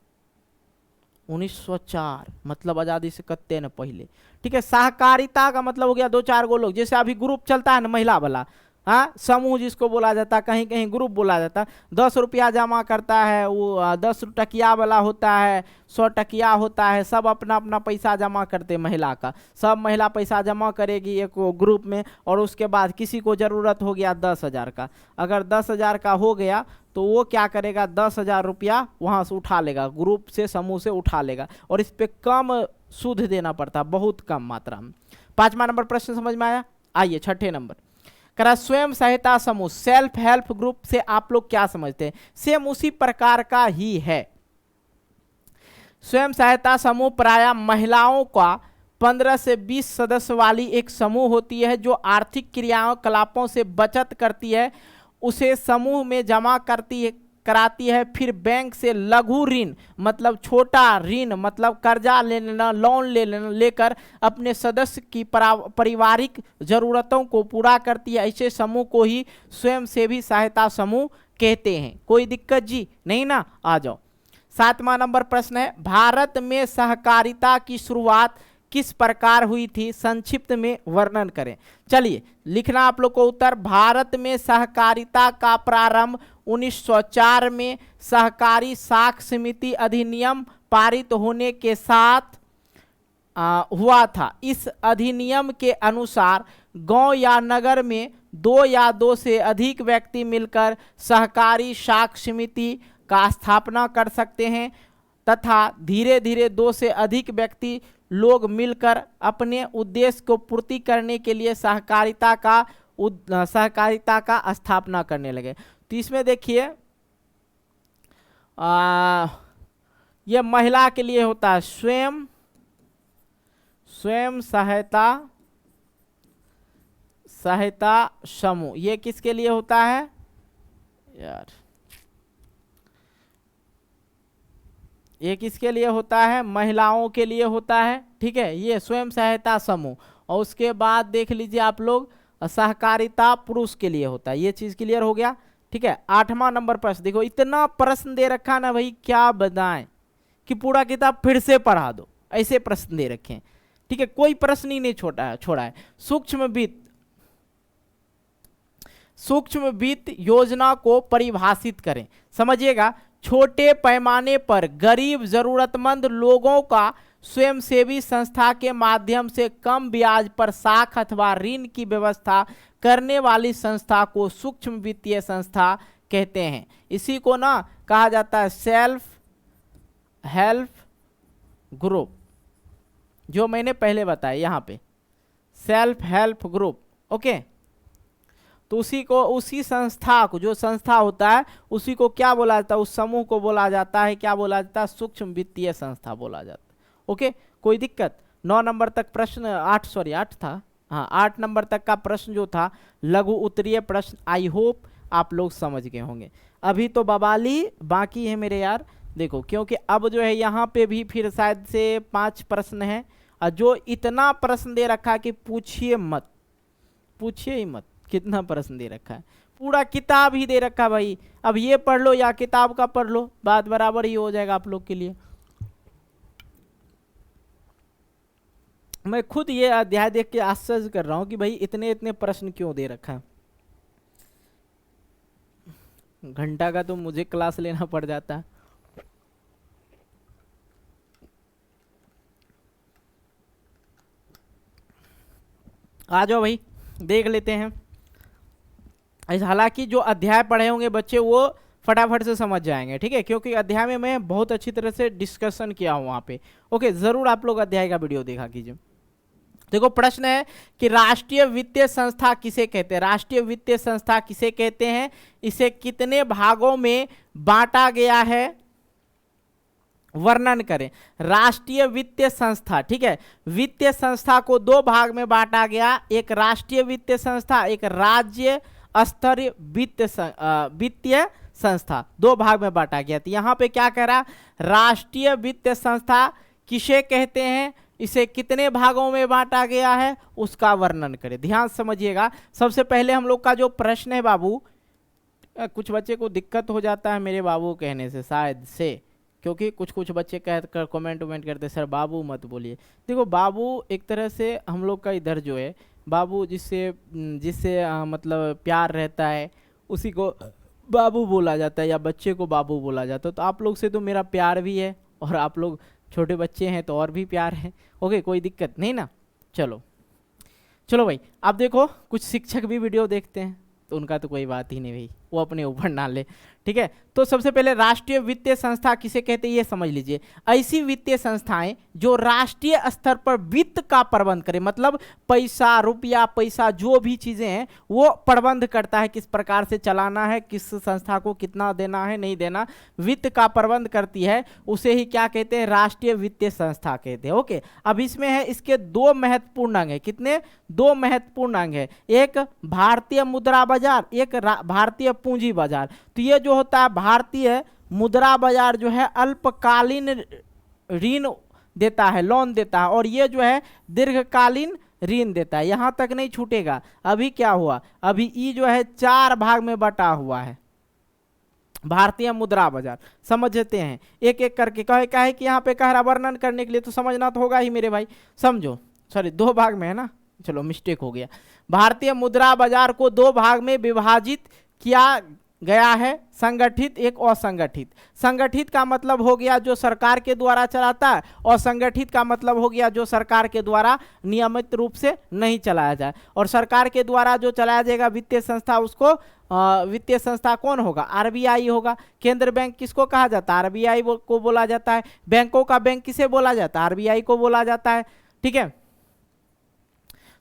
1904 मतलब आजादी से कत्ते न पहले, ठीक है। सहकारिता का मतलब हो गया 2-4 गो लोग, जैसे अभी ग्रुप चलता है ना महिला वाला, हाँ, समूह जिसको बोला जाता है, कहीं कहीं ग्रुप बोला जाता है। 10 रुपया जमा करता है वो, 10 टकिया वाला होता है, 100 टकिया होता है, सब अपना अपना पैसा जमा करते महिला का। सब महिला पैसा जमा करेगी एक ग्रुप में, और उसके बाद किसी को ज़रूरत हो गया 10,000 का। अगर 10,000 का हो गया तो वो क्या करेगा, 10,000 रुपया वहाँ से उठा लेगा, ग्रुप से, समूह से उठा लेगा, और इस पर कम सूद देना पड़ता, बहुत कम मात्रा में। 5वां नंबर प्रश्न समझ में आया। आइए 6ठे नंबर, करा स्वयं सहायता समूह, सेल्फ हेल्प ग्रुप से आप लोग क्या समझते हैं? सेम उसी प्रकार का ही है। स्वयं सहायता समूह प्रायः महिलाओं का 15 से 20 सदस्य वाली एक समूह होती है जो आर्थिक क्रियाकलापों से बचत करती है, उसे समूह में जमा कराती है, फिर बैंक से लघु ऋण मतलब छोटा ऋण मतलब कर्जा ले लेना, लोन लेकर अपने सदस्य की पारिवारिक जरूरतों को पूरा करती है। ऐसे समूह को ही स्वयंसेवी सहायता समूह कहते हैं। कोई दिक्कत जी नहीं ना? आ जाओ। 7वां नंबर प्रश्न है, भारत में सहकारिता की शुरुआत किस प्रकार हुई थी? संक्षिप्त में वर्णन करें। चलिए लिखना आप लोग को उत्तर। भारत में सहकारिता का प्रारंभ 1904 में सहकारी साख समिति अधिनियम पारित होने के साथ हुआ था। इस अधिनियम के अनुसार गांव या नगर में 2 या 2 से अधिक व्यक्ति मिलकर सहकारी साख समिति का स्थापना कर सकते हैं तथा धीरे धीरे 2 से अधिक व्यक्ति लोग मिलकर अपने उद्देश्य को पूर्ति करने के लिए सहकारिता का स्थापना करने लगे। तो इसमें देखिए ये महिला के लिए होता है स्वयं सहायता समूह। ये किसके लिए होता है यार? ये किसके लिए होता है? महिलाओं के लिए होता है, ठीक है, ये स्वयं सहायता समूह। और उसके बाद देख लीजिए आप लोग सहकारिता पुरुष के लिए होता है। ये चीज क्लियर हो गया, ठीक है। 8वां नंबर प्रश्न देखो, इतना प्रश्न दे रखा ना भाई, क्या बताएं कि पूरा किताब फिर से पढ़ा दो, ऐसे प्रश्न दे रखे हैं, ठीक है। कोई प्रश्न ही नहीं छोड़ा है। सूक्ष्म वित्त योजना को परिभाषित करें। समझिएगा, छोटे पैमाने पर गरीब जरूरतमंद लोगों का स्वयंसेवी संस्था के माध्यम से कम ब्याज पर साख अथवा ऋण की व्यवस्था करने वाली संस्था को सूक्ष्म वित्तीय संस्था कहते हैं। इसी को ना कहा जाता है सेल्फ हेल्प ग्रुप, जो मैंने पहले बताया यहाँ पे, सेल्फ हेल्प ग्रुप। ओके, तो उसी संस्था को, जो संस्था होता है उसी को क्या बोला जाता है? उस समूह को बोला जाता है, क्या बोला जाता है? सूक्ष्म वित्तीय संस्था बोला जाता है। ओके, कोई दिक्कत? 9 नंबर तक प्रश्न 8 था, हाँ 8 नंबर तक का प्रश्न जो था लघु उत्तरीय प्रश्न, आई होप आप लोग समझ गए होंगे। अभी तो बवाली बाकी है मेरे यार, देखो, क्योंकि अब जो है यहाँ पे भी फिर शायद से 5 प्रश्न है, और जो इतना प्रश्न दे रखा है कि पूछिए ही मत, कितना प्रश्न दे रखा है, पूरा किताब ही दे रखा भाई, अब ये पढ़ लो या किताब का पढ़ लो, बात बराबर ही हो जाएगा आप लोग के लिए। मैं खुद ये अध्याय देख के आश्चर्य कर रहा हूं कि भाई इतने इतने प्रश्न क्यों दे रखा है। घंटा का तो मुझे क्लास लेना पड़ जाता है। आ जाओ भाई देख लेते हैं। हालांकि जो अध्याय पढ़े होंगे बच्चे वो फटाफट से समझ जाएंगे, ठीक है, क्योंकि अध्याय में मैं बहुत अच्छी तरह से डिस्कशन किया हूं वहां पे। ओके, जरूर आप लोग अध्याय का वीडियो देखा कीजिए। देखो प्रश्न है कि राष्ट्रीय वित्तीय संस्था किसे कहते हैं, राष्ट्रीय वित्तीय संस्था किसे कहते हैं, इसे कितने भागों में बांटा गया है, वर्णन करें। राष्ट्रीय वित्तीय संस्था, ठीक है, वित्तीय संस्था को दो भाग में बांटा गया, एक राष्ट्रीय वित्तीय संस्था, एक राज्य स्तरीय वित्तीय संस्था, दो भाग में बांटा गया। तो यहाँ पे क्या कह रहा, राष्ट्रीय वित्तीय संस्था किसे कहते हैं, इसे कितने भागों में बांटा गया है, उसका वर्णन करें। ध्यान समझिएगा। सबसे पहले हम लोग का जो प्रश्न है बाबू, कुछ बच्चे को दिक्कत हो जाता है मेरे बाबू कहने से शायद से, क्योंकि कुछ बच्चे कह कर कमेंट वमेंट करते सर बाबू मत बोलिए। देखो बाबू एक तरह से हम लोग का इधर जो है बाबू जिससे जिससे मतलब प्यार रहता है उसी को बाबू बोला जाता है या बच्चे को बाबू बोला जाता है। तो आप लोग से तो मेरा प्यार भी है और आप लोग छोटे बच्चे हैं तो और भी प्यार है। ओके, कोई दिक्कत नहीं ना। चलो भाई, अब देखो कुछ शिक्षक भी वीडियो देखते हैं तो उनका तो कोई बात ही नहीं भाई, वो अपने ऊपर ना ले, ठीक है। तो सबसे पहले राष्ट्रीय वित्तीय संस्था किसे कहते हैं ये समझ लीजिए। ऐसी वित्तीय संस्थाएं जो राष्ट्रीय स्तर पर वित्त का प्रबंध करें, मतलब पैसा रुपया पैसा जो भी चीजें हैं वो प्रबंध करता है, किस प्रकार से चलाना है, किस संस्था को कितना देना है नहीं देना, वित्त का प्रबंध करती है, उसे ही क्या कहते हैं, राष्ट्रीय वित्तीय संस्था कहते हैं। ओके, अब इसमें है इसके दो महत्वपूर्ण अंग है। कितने, दो महत्वपूर्ण अंग है, एक भारतीय मुद्रा बाजार, एक भारतीय पूंजी बाजार। तो ये जो होता है भारतीय मुद्रा बाजार जो है अल्पकालीन ऋण देता है, लोन देता है, और ये जो है दीर्घकालीन ऋण देता है। यहां तक नहीं छूटेगा। अभी क्या हुआ, अभी ई जो है चार भाग में बटा हुआ है भारतीय मुद्रा बाजार। समझते हैं एक एक करके, क्या है कि यहाँ पे कह रहा वर्णन करने के लिए तो समझना तो होगा ही मेरे भाई, समझो। सॉरी, दो भाग में है ना, चलो मिस्टेक हो गया। भारतीय मुद्रा बाजार को दो भाग में विभाजित किया गया है, संगठित एक असंगठित। संगठित का मतलब हो गया जो सरकार के द्वारा चलाता है, और संगठित का मतलब हो गया जो सरकार के द्वारा नियमित रूप से नहीं चलाया जाए। और सरकार के द्वारा जो चलाया जाएगा वित्तीय संस्था, उसको वित्तीय संस्था कौन होगा, आरबीआई होगा। केंद्र बैंक किसको कहा जाता है, आरबीआई को बोला जाता है। बैंकों का बैंक किसे बोला जाता है, आरबीआई को बोला जाता है, ठीक है।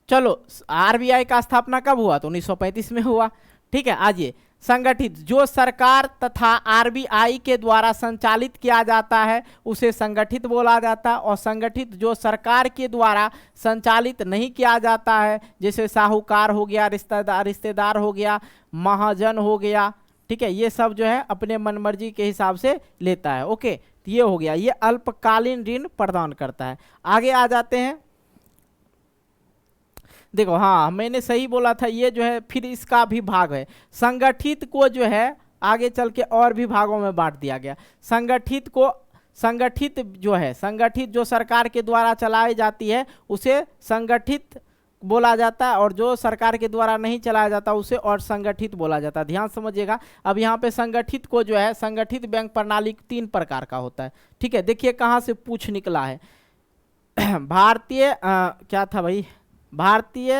चलो, आरबीआई का स्थापना कब हुआ, तो 1935 में हुआ, ठीक है। आइए, संगठित जो सरकार तथा आरबीआई के द्वारा संचालित किया जाता है उसे संगठित बोला जाता है, और संगठित जो सरकार के द्वारा संचालित नहीं किया जाता है, जैसे साहूकार हो गया, रिश्तेदार हो गया, महाजन हो गया, ठीक है, ये सब जो है अपने मनमर्जी के हिसाब से लेता है। ओके, तो ये हो गया, ये अल्पकालीन ऋण प्रदान करता है। आगे आ जाते हैं। देखो, हाँ मैंने सही बोला था, ये जो है फिर इसका भी भाग है। संगठित को जो है आगे चल के और भी भागों में बांट दिया गया। संगठित को, संगठित जो है, संगठित जो सरकार के द्वारा चलाई जाती है उसे संगठित बोला जाता है, और जो सरकार के द्वारा नहीं चलाया जाता उसे और संगठित बोला जाता है। ध्यान समझिएगा। अब यहाँ पे संगठित को जो है, संगठित बैंक प्रणाली 3 प्रकार का होता है, ठीक है। देखिए कहाँ से पूछ निकला है। भारतीय क्या था भाई, भारतीय,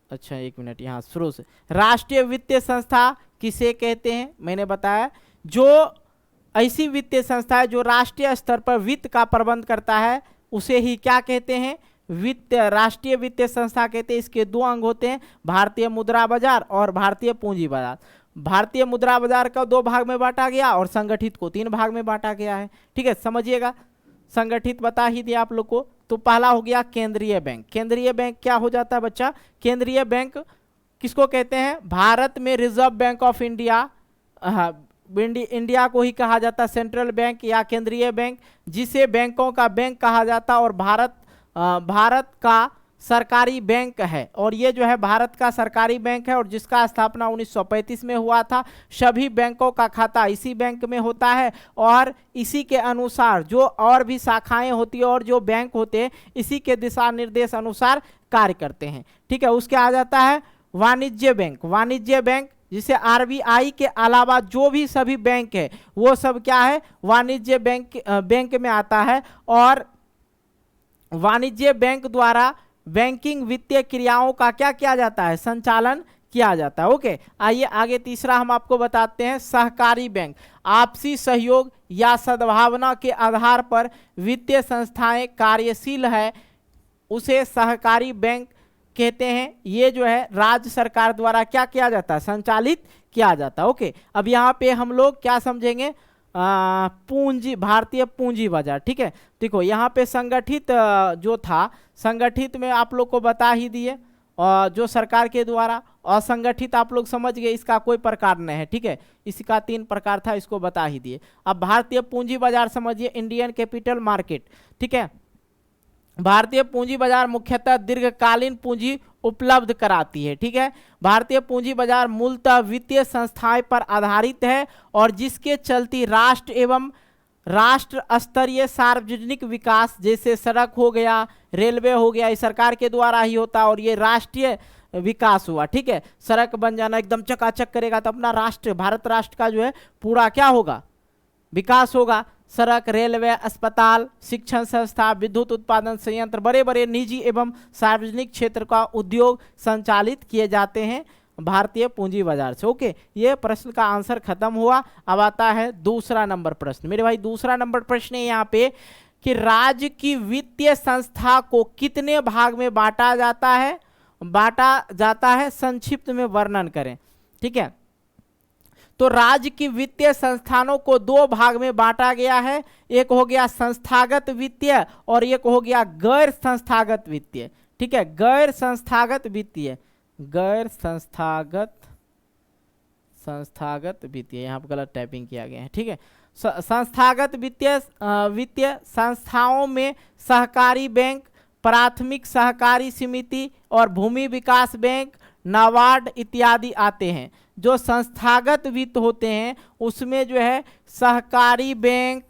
अच्छा एक मिनट, यहाँ शुरू से, राष्ट्रीय वित्तीय संस्था किसे कहते हैं, मैंने बताया जो ऐसी वित्तीय संस्था है जो राष्ट्रीय स्तर पर वित्त का प्रबंध करता है उसे ही क्या कहते हैं, वित्त, राष्ट्रीय वित्तीय संस्था कहते हैं। इसके दो अंग होते हैं, भारतीय मुद्रा बाजार और भारतीय पूंजी बाजार। भारतीय मुद्रा बाजार का 2 भाग में बांटा गया और संगठित को 3 भाग में बांटा गया है, ठीक है। समझिएगा, संगठित बता ही दिया आप लोग को। तो पहला हो गया केंद्रीय बैंक। केंद्रीय बैंक क्या हो जाता है बच्चा, केंद्रीय बैंक किसको कहते हैं, भारत में reserve bank of India, India को ही कहा जाता है सेंट्रल बैंक या केंद्रीय बैंक, जिसे बैंकों का बैंक कहा जाता है, और भारत का सरकारी बैंक है और ये जो है भारत का सरकारी बैंक है और जिसका स्थापना 1935 में हुआ था। सभी बैंकों का खाता इसी बैंक में होता है और इसी के अनुसार जो और भी शाखाएं होती है और जो बैंक होते हैं इसी के दिशा निर्देश अनुसार कार्य करते हैं। ठीक है, उसके आ जाता है वाणिज्य बैंक। वाणिज्य बैंक जिसे आरबीआई के अलावा जो भी सभी बैंक है वो सब क्या है, वाणिज्य बैंक में आता है और वाणिज्य बैंक द्वारा बैंकिंग वित्तीय क्रियाओं का क्या किया जाता है, संचालन किया जाता है। ओके, आइए आगे तीसरा हम आपको बताते हैं सहकारी बैंक। आपसी सहयोग या सद्भावना के आधार पर वित्तीय संस्थाएं कार्यशील है उसे सहकारी बैंक कहते हैं। ये जो है राज्य सरकार द्वारा क्या किया जाता है, संचालित किया जाता है। ओके, अब यहाँ पे हम लोग क्या समझेंगे, पूंजी, भारतीय पूंजी बाजार। ठीक है, देखो यहाँ पे संगठित जो था, संगठित में आप लोग को बता ही दिए और जो सरकार के द्वारा, असंगठित आप लोग समझ गए इसका कोई प्रकार नहीं है। ठीक है, इसका 3 प्रकार था, इसको बता ही दिए। अब भारतीय पूंजी बाजार समझिए, इंडियन कैपिटल मार्केट। ठीक है, भारतीय पूंजी बाजार मुख्यतः दीर्घकालीन पूंजी उपलब्ध कराती है। ठीक है, भारतीय पूंजी बाजार मूलतः वित्तीय संस्थाएं पर आधारित है और जिसके चलती राष्ट्र एवं राष्ट्र स्तरीय सार्वजनिक विकास जैसे सड़क हो गया, रेलवे हो गया, ये सरकार के द्वारा ही होता है और ये राष्ट्रीय विकास हुआ। ठीक है, सड़क बन जाना एकदम चकाचक करेगा तो अपना राष्ट्र, भारत राष्ट्र का जो है पूरा क्या होगा, विकास होगा। सड़क, रेलवे, अस्पताल, शिक्षण संस्था, विद्युत उत्पादन संयंत्र, बड़े बड़े निजी एवं सार्वजनिक क्षेत्र का उद्योग संचालित किए जाते हैं भारतीय पूंजी बाजार से। ओके, ये प्रश्न का आंसर खत्म हुआ। अब आता है दूसरा नंबर प्रश्न। मेरे भाई दूसरा नंबर प्रश्न है यहाँ पे कि राज्य की वित्तीय संस्था को कितने भाग में बांटा जाता है, संक्षिप्त में वर्णन करें। ठीक है, तो राज्य की वित्तीय संस्थानों को 2 भाग में बांटा गया है। एक हो गया संस्थागत वित्तीय और एक हो गया गैर संस्थागत वित्तीय। ठीक है, गैर संस्थागत वित्तीय, संस्थागत वित्तीय, यहाँ पर गलत टाइपिंग किया गया है। ठीक है, संस्थागत वित्तीय संस्थाओं में सहकारी बैंक, प्राथमिक सहकारी समिति और भूमि विकास बैंक, नाबार्ड इत्यादि आते हैं। जो संस्थागत वित्त होते हैं उसमें जो है सहकारी बैंक,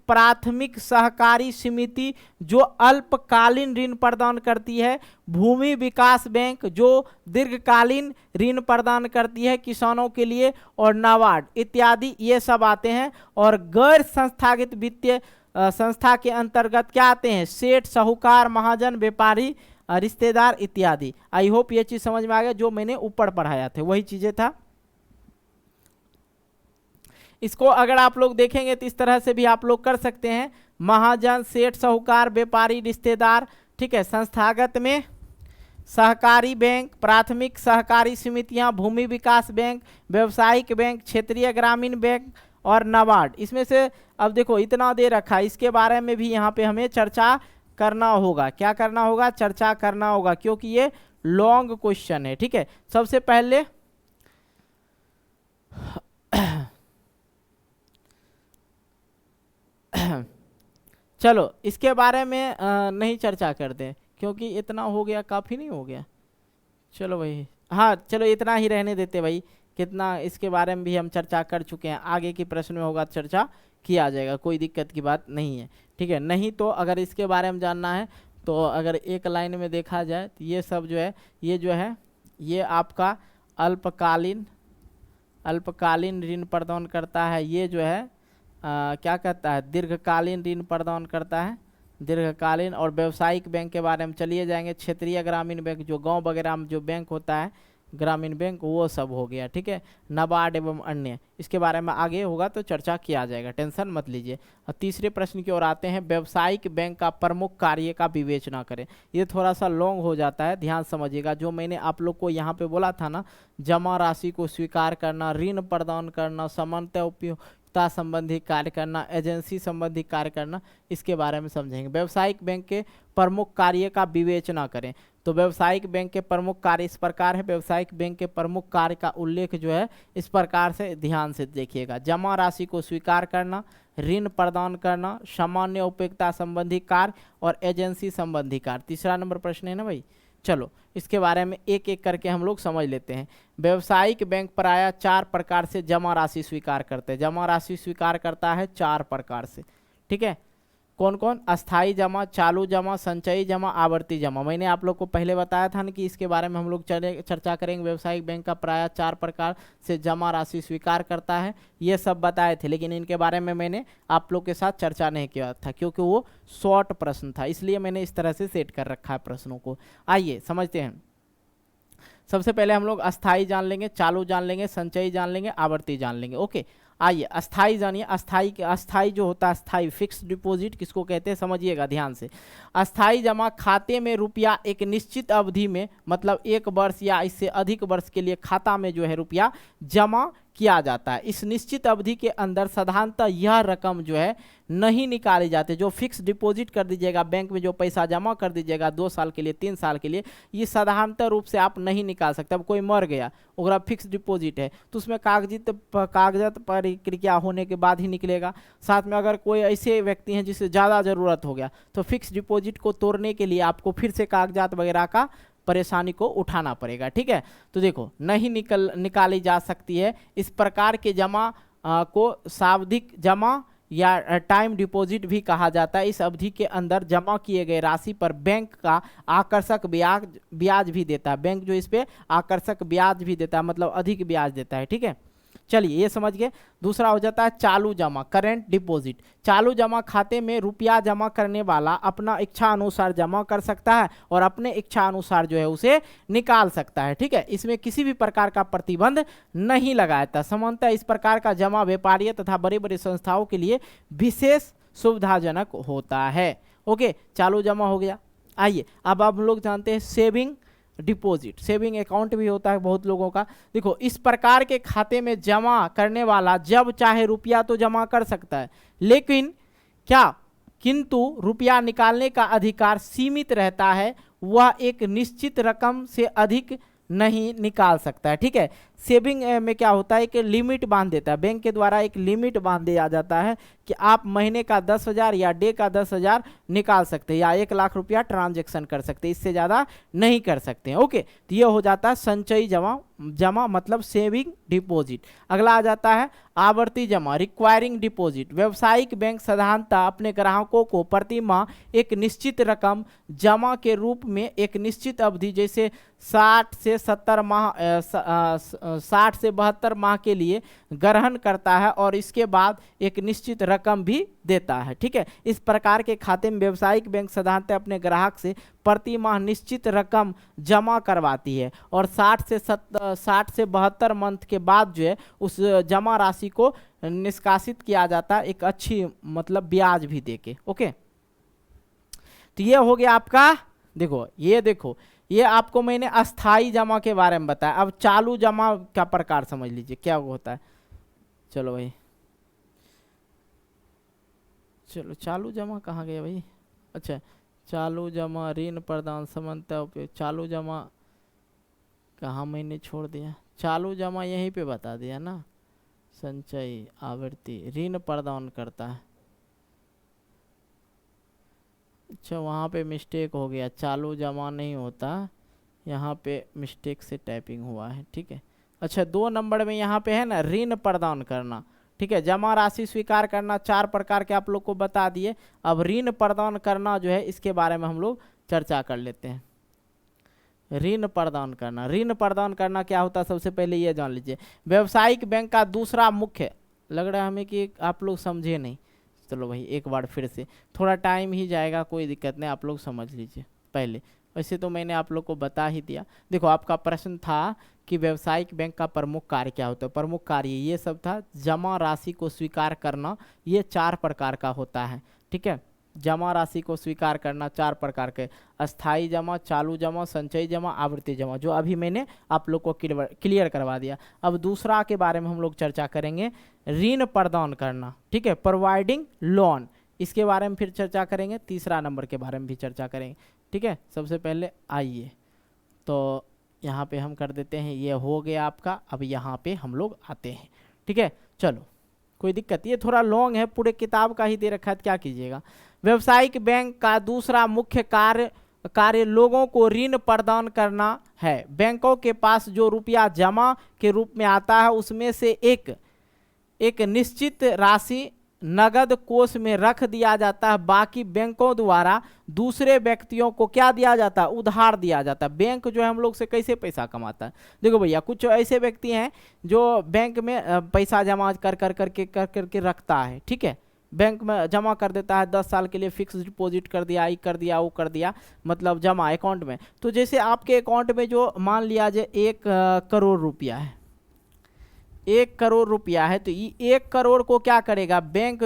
प्राथमिक सहकारी समिति जो अल्पकालीन ऋण प्रदान करती है, भूमि विकास बैंक जो दीर्घकालीन ऋण प्रदान करती है किसानों के लिए, और नाबार्ड इत्यादि ये सब आते हैं। और गैर संस्थागत वित्तीय संस्था के अंतर्गत क्या आते हैं, सेठ, साहूकार, महाजन, व्यापारी, रिश्तेदार इत्यादि। आई होप ये चीज समझ में आ गया, जो मैंने ऊपर पढ़ाया था वही चीजें था। इसको अगर आप लोग देखेंगे तो इस तरह से भी आप लोग कर सकते हैं, महाजन, सेठ, साहूकार, व्यापारी, रिश्तेदार। ठीक है, संस्थागत में सहकारी बैंक, प्राथमिक सहकारी समितियां, भूमि विकास बैंक, व्यवसायिक बैंक, क्षेत्रीय ग्रामीण बैंक और नाबार्ड। इसमें से अब देखो इतना दे रखा है, इसके बारे में भी यहाँ पे हमें चर्चा करना होगा। क्या करना होगा, चर्चा करना होगा, क्योंकि ये लॉन्ग क्वेश्चन है। ठीक है, सबसे पहले चलो इसके बारे में नहीं चर्चा करते क्योंकि इतना हो गया, काफी नहीं हो गया। चलो भाई, हाँ चलो इतना ही रहने देते भाई, कितना इसके बारे में भी हम चर्चा कर चुके हैं। आगे की प्रश्न में होगा चर्चा किया जाएगा, कोई दिक्कत की बात नहीं है। ठीक है, नहीं तो अगर इसके बारे में जानना है तो अगर एक लाइन में देखा जाए तो ये सब जो है, ये आपका अल्पकालीन ऋण प्रदान करता है। ये जो है क्या कहता है, दीर्घकालीन ऋण प्रदान करता है, दीर्घकालीन। और व्यवसायिक बैंक के बारे में चलिए जाएंगे, क्षेत्रीय ग्रामीण बैंक जो गांव वगैरह में जो बैंक होता है, ग्रामीण बैंक, वो सब हो गया। ठीक है, नाबार्ड एवं अन्य, इसके बारे में आगे होगा तो चर्चा किया जाएगा, टेंशन मत लीजिए। और तीसरे प्रश्न की ओर आते हैं, व्यवसायिक बैंक का प्रमुख कार्य का विवेचना करें। ये थोड़ा सा लॉन्ग हो जाता है, ध्यान समझिएगा। जो मैंने आप लोग को यहाँ पे बोला था ना, जमा राशि को स्वीकार करना, ऋण प्रदान करना, सामान्यतः उपयोग उपयोगिता संबंधी कार्य करना, एजेंसी संबंधी कार्य करना, इसके बारे में समझेंगे। व्यावसायिक बैंक के प्रमुख कार्य का विवेचना करें। तो व्यावसायिक बैंक के प्रमुख कार्य इस प्रकार है। व्यावसायिक बैंक के प्रमुख कार्य का उल्लेख जो है इस प्रकार से, ध्यान से देखिएगा। जमा राशि को स्वीकार करना, ऋण प्रदान करना, सामान्य उपयोगिता संबंधी कार्य और एजेंसी संबंधी कार्य। तीसरा नंबर प्रश्न है ना भाई। चलो इसके बारे में एक एक करके हम लोग समझ लेते हैं। व्यावसायिक बैंक प्रायः 4 प्रकार से जमा राशि स्वीकार करते हैं। जमा राशि स्वीकार करता है 4 प्रकार से, ठीक है। कौन कौन? अस्थाई जमा, चालू जमा, संचयी जमा, आवर्ती जमा। मैंने आप लोग को पहले बताया था ना कि इसके बारे में हम लोग चर्चा करेंगे। व्यावसायिक बैंक का प्रायः 4 प्रकार से जमा राशि स्वीकार करता है, ये सब बताए थे, लेकिन इनके बारे में मैंने आप लोग के साथ चर्चा नहीं किया था क्योंकि वो शॉर्ट प्रश्न था, इसलिए मैंने इस तरह से सेट कर रखा है प्रश्नों को। आइए समझते हैं। सबसे पहले हम लोग अस्थाई जान लेंगे, चालू जान लेंगे, संचयी जान लेंगे, आवर्ती जान लेंगे। ओके, आइए अस्थाई जानिए। अस्थाई जो होता है, अस्थाई फिक्स डिपॉजिट किसको कहते हैं समझिएगा ध्यान से। अस्थाई जमा खाते में रुपया एक निश्चित अवधि में, मतलब 1 वर्ष या इससे अधिक वर्ष के लिए खाता में जो है रुपया जमा किया जाता है। इस निश्चित अवधि के अंदर साधारणतः यह रकम जो है नहीं निकाली जाती। जो फिक्स डिपॉजिट कर दीजिएगा बैंक में, जो पैसा जमा कर दीजिएगा 2 साल के लिए, 3 साल के लिए, ये साधारणतः रूप से आप नहीं निकाल सकते। अब कोई मर गया, अगर फिक्स डिपॉजिट है तो उसमें कागजात प्रक्रिया होने के बाद ही निकलेगा। साथ में अगर कोई ऐसे व्यक्ति हैं जिसे ज़्यादा ज़रूरत हो गया तो फिक्स डिपॉजिट को तोड़ने के लिए आपको फिर से कागजात वगैरह का परेशानी को उठाना पड़ेगा, ठीक है। तो देखो नहीं निकाली जा सकती है। इस प्रकार के जमा को सावधिक जमा या टाइम डिपॉजिट भी कहा जाता है। इस अवधि के अंदर जमा किए गए राशि पर बैंक का आकर्षक ब्याज भी देता है। बैंक जो इस पे आकर्षक ब्याज भी देता है, मतलब अधिक ब्याज देता है, ठीक है। चलिए ये समझ गए। दूसरा हो जाता है चालू जमा, करेंट डिपॉजिट। चालू जमा खाते में रुपया जमा करने वाला अपना इच्छा अनुसार जमा कर सकता है और अपने इच्छा अनुसार जो है उसे निकाल सकता है, ठीक है। इसमें किसी भी प्रकार का प्रतिबंध नहीं लगाया था। सामान्यतः इस प्रकार का जमा व्यापारियों तथा बड़े बड़े संस्थाओं के लिए विशेष सुविधाजनक होता है। ओके, चालू जमा हो गया। आइए अब आप लोग जानते हैं सेविंग डिपॉजिट। सेविंग अकाउंट भी होता है बहुत लोगों का। देखो इस प्रकार के खाते में जमा करने वाला जब चाहे रुपया तो जमा कर सकता है, लेकिन किंतु रुपया निकालने का अधिकार सीमित रहता है। वह एक निश्चित रकम से अधिक नहीं निकाल सकता है, ठीक है। सेविंग में क्या होता है कि लिमिट बांध देता है, बैंक के द्वारा एक लिमिट बांध दिया जाता है कि आप महीने का 10,000 या डे का 10,000 निकाल सकते हैं या 1 लाख रुपया ट्रांजैक्शन कर सकते हैं, इससे ज़्यादा नहीं कर सकते हैं। ओके, तो ये हो जाता है संचयी जमा मतलब सेविंग डिपॉजिट। अगला आ जाता है आवर्ती जमा, रिक्वायरिंग डिपॉजिट। व्यावसायिक बैंक साधारणतः अपने ग्राहकों को प्रति माह एक निश्चित रकम जमा के रूप में एक निश्चित अवधि, जैसे 60 से 72 माह के लिए ग्रहण करता है और इसके बाद एक निश्चित रकम भी देता है, ठीक है। इस प्रकार के खाते में व्यावसायिक बैंक साधारणतः अपने ग्राहक से प्रति माह निश्चित रकम जमा करवाती है और 60 से 72 मंथ के बाद जो है उस जमा राशि को निष्कासित किया जाता है एक अच्छी मतलब ब्याज भी देके। ओके, तो ये हो गया आपका। देखो ये आपको मैंने अस्थाई जमा के बारे में बताया। अब चालू जमा का प्रकार समझ लीजिए क्या होता है। चलो भाई, चलो चालू जमा कहाँ गया भाई। अच्छा, चालू जमा ऋण प्रदान सामान्यतः उपयोग। चालू जमा कहाँ मैंने छोड़ दिया, चालू जमा यहीं पे बता दिया ना। संचयी आवर्ती ऋण प्रदान करता है। अच्छा, वहाँ पे मिस्टेक हो गया, चालू जमा नहीं होता, यहाँ पे मिस्टेक से टाइपिंग हुआ है, ठीक है। अच्छा, 2 नंबर में यहाँ पे है ना ऋण प्रदान करना, ठीक है। जमा राशि स्वीकार करना 4 प्रकार के आप लोग को बता दिए। अब ऋण प्रदान करना जो है इसके बारे में हम लोग चर्चा कर लेते हैं। ऋण प्रदान करना क्या होता है सबसे पहले ये जान लीजिए। व्यावसायिक बैंक का दूसरा मुख्य, लग रहा है हमें कि आप लोग समझे नहीं। चलो भाई एक बार फिर से, थोड़ा टाइम ही जाएगा, कोई दिक्कत नहीं, आप लोग समझ लीजिए पहले। वैसे तो मैंने आप लोग को बता ही दिया। देखो आपका प्रश्न था कि व्यावसायिक बैंक का प्रमुख कार्य क्या होता है। प्रमुख कार्य ये सब था, जमा राशि को स्वीकार करना, ये 4 प्रकार का होता है, ठीक है। जमा राशि को स्वीकार करना 4 प्रकार के, अस्थाई जमा, चालू जमा, संचयी जमा, आवर्ती जमा, जो अभी मैंने आप लोग को क्लियर करवा दिया। अब दूसरा के बारे में हम लोग चर्चा करेंगे, ऋण प्रदान करना, ठीक है, प्रोवाइडिंग लोन, इसके बारे में फिर चर्चा करेंगे। तीसरा नंबर के बारे में भी चर्चा करेंगे, ठीक है। सबसे पहले आइए तो यहाँ पे हम कर देते हैं, ये हो गया आपका। अब यहाँ पे हम लोग आते हैं, ठीक है। चलो कोई दिक्कत, ये थोड़ा लॉन्ग है, पूरे किताब का ही दे रखा है, क्या कीजिएगा। व्यावसायिक बैंक का दूसरा मुख्य कार्य लोगों को ऋण प्रदान करना है। बैंकों के पास जो रुपया जमा के रूप में आता है उसमें से एक निश्चित राशि नगद कोष में रख दिया जाता है, बाकी बैंकों द्वारा दूसरे व्यक्तियों को क्या दिया जाता है, उधार दिया जाता है। बैंक जो है हम लोग से कैसे पैसा कमाता है, देखो भैया, कुछ ऐसे व्यक्ति हैं जो बैंक में पैसा जमा कर करके रखता है, ठीक है, बैंक में जमा कर देता है, 10 साल के लिए फिक्स डिपॉजिट कर दिया, ये कर दिया, वो कर दिया, मतलब जमा अकाउंट में। तो जैसे आपके अकाउंट में जो मान लिया जाए 1 करोड़ रुपया है, 1 करोड़ रुपया है, तो ये 1 करोड़ को क्या करेगा, बैंक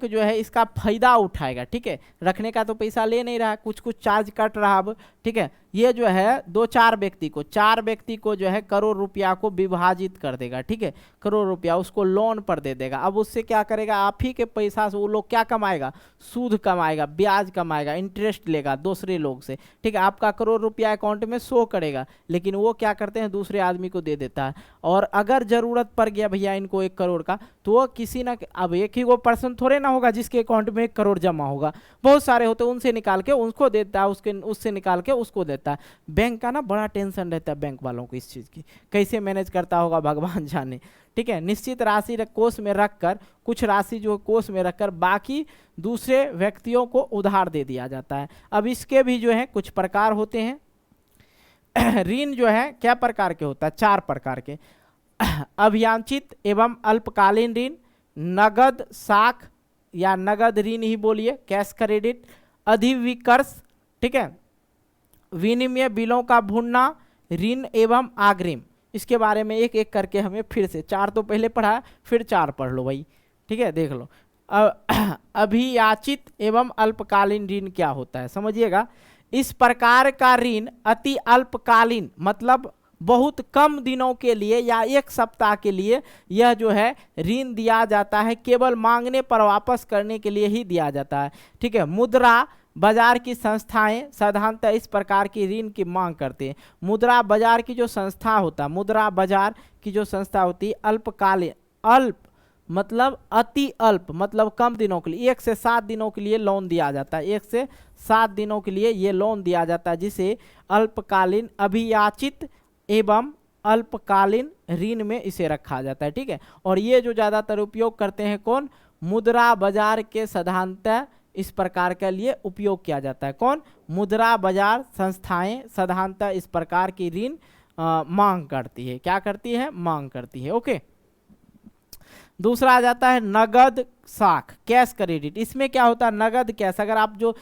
जो है इसका फायदा उठाएगा, ठीक है। रखने का तो पैसा ले नहीं रहा है, कुछ चार्ज कट रहा अब, ठीक है। ये जो है 4 व्यक्ति को जो है करोड़ रुपया को विभाजित कर देगा, ठीक है, करोड़ रुपया उसको लोन पर दे देगा। अब उससे क्या करेगा, आप ही के पैसा से वो लोग क्या कमाएगा, सूद कमाएगा, ब्याज कमाएगा, इंटरेस्ट लेगा दूसरे लोग से, ठीक है। आपका करोड़ रुपया अकाउंट में शो करेगा, लेकिन वो क्या करते हैं, दूसरे आदमी को दे देता है। और अगर जरूरत पड़ गया भैया इनको 1 करोड़ का, तो वो किसी ना, अब एक ही वो पर्सन थोड़े ना होगा जिसके अकाउंट में 1 करोड़ जमा होगा, बहुत सारे होते हैं, उनसे निकाल के उसको देता है, उससे निकाल के उसको देता है। बैंक का ना बड़ा टेंशन रहता है बैंक वालों को इस चीज की, कैसे मैनेज करता होगा भगवान जाने, ठीक है। निश्चित राशि कोष में रखकर, कुछ राशि जो कोष में रखकर बाकी दूसरे व्यक्तियों को उधार दे दिया जाता है। अब इसके भी जो है कुछ प्रकार होते हैं। ऋण जो है क्या प्रकार के होता है, 4 प्रकार के, अभियांचित एवं अल्पकालीन ऋण, नगद साख या नगद ऋण ही बोलिए, कैश क्रेडिट, अधिविकर्ष, ठीक है, विनिमय बिलों का भुगतान, ऋण एवं अग्रिम। इसके बारे में एक एक करके हमें फिर से, 4 तो पहले पढ़ा, फिर 4 पढ़ लो भाई, ठीक है, देख लो। अभियाचित एवं अल्पकालीन ऋण क्या होता है समझिएगा। इस प्रकार का ऋण अति अल्पकालीन, मतलब बहुत कम दिनों के लिए या 1 सप्ताह के लिए यह जो है ऋण दिया जाता है, केवल मांगने पर वापस करने के लिए ही दिया जाता है, ठीक है। मुद्रा बाजार की संस्थाएं साधारणतः इस प्रकार की ऋण की मांग करते हैं। मुद्रा बाजार की जो संस्था होता है, मुद्रा बाजार की जो संस्था होती है, अल्पकालीन, अल्प मतलब अति अल्प, मतलब कम दिनों के लिए, 1 से 7 दिनों के लिए लोन दिया जाता है, 1 से 7 दिनों के लिए ये लोन दिया जाता है, जिसे अल्पकालीन, अभियाचित एवं अल्पकालीन ऋण में इसे रखा जाता है, ठीक है। और ये जो ज़्यादातर उपयोग करते हैं कौन, मुद्रा बाजार के साधारणतः इस प्रकार के लिए उपयोग किया जाता है। कौन, मुद्रा बाजार संस्थाएं साधारणतः इस प्रकार की ऋण मांग करती है, क्या करती है, मांग करती है, ओके। दूसरा आ जाता है नगद साख, कैश क्रेडिट। इसमें क्या होता है, नगद कैश, अगर आप जो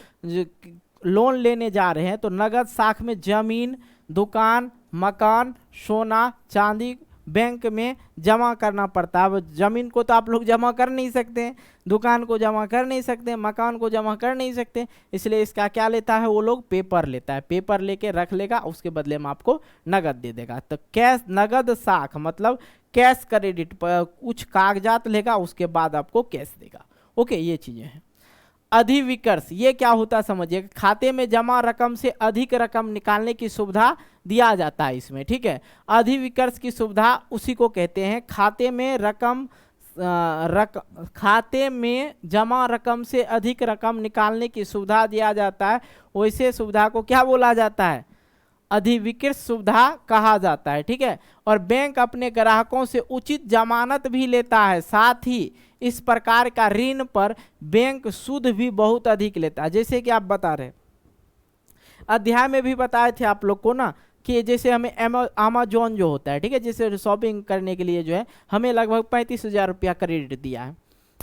लोन लेने जा रहे हैं तो नगद साख में जमीन, दुकान, मकान, सोना, चांदी बैंक में जमा करना पड़ता है। अब जमीन को तो आप लोग जमा कर नहीं सकते, दुकान को जमा कर नहीं सकते, मकान को जमा कर नहीं सकते, इसलिए इसका क्या लेता है वो लोग, पेपर लेता है, पेपर लेके रख लेगा, उसके बदले में आपको नगद दे देगा। तो कैश, नगद साख मतलब कैश क्रेडिट, कुछ कागजात लेगा उसके बाद आपको कैश देगा, ओके, ये चीजें हैं। अधिविकर्ष, ये क्या होता है समझिए, खाते में जमा रकम से अधिक रकम निकालने की सुविधा दिया जाता है इसमें, ठीक है। अधिविकर्ष की सुविधा उसी को कहते हैं, खाते में खाते में जमा रकम से अधिक रकम निकालने की सुविधा दिया जाता है, वैसे सुविधा को क्या बोला जाता है, अधिविकर्ष सुविधा कहा जाता है, ठीक है। और बैंक अपने ग्राहकों से उचित जमानत भी लेता है, साथ ही इस प्रकार का ऋण पर बैंक सूद भी बहुत अधिक लेता है। जैसे कि आप बता रहे, अध्याय में भी बताए थे आप लोग को ना, कि जैसे हमें अमेजोन जो होता है, ठीक है, जैसे शॉपिंग करने के लिए जो है हमें लगभग 35,000 रुपया क्रेडिट दिया है।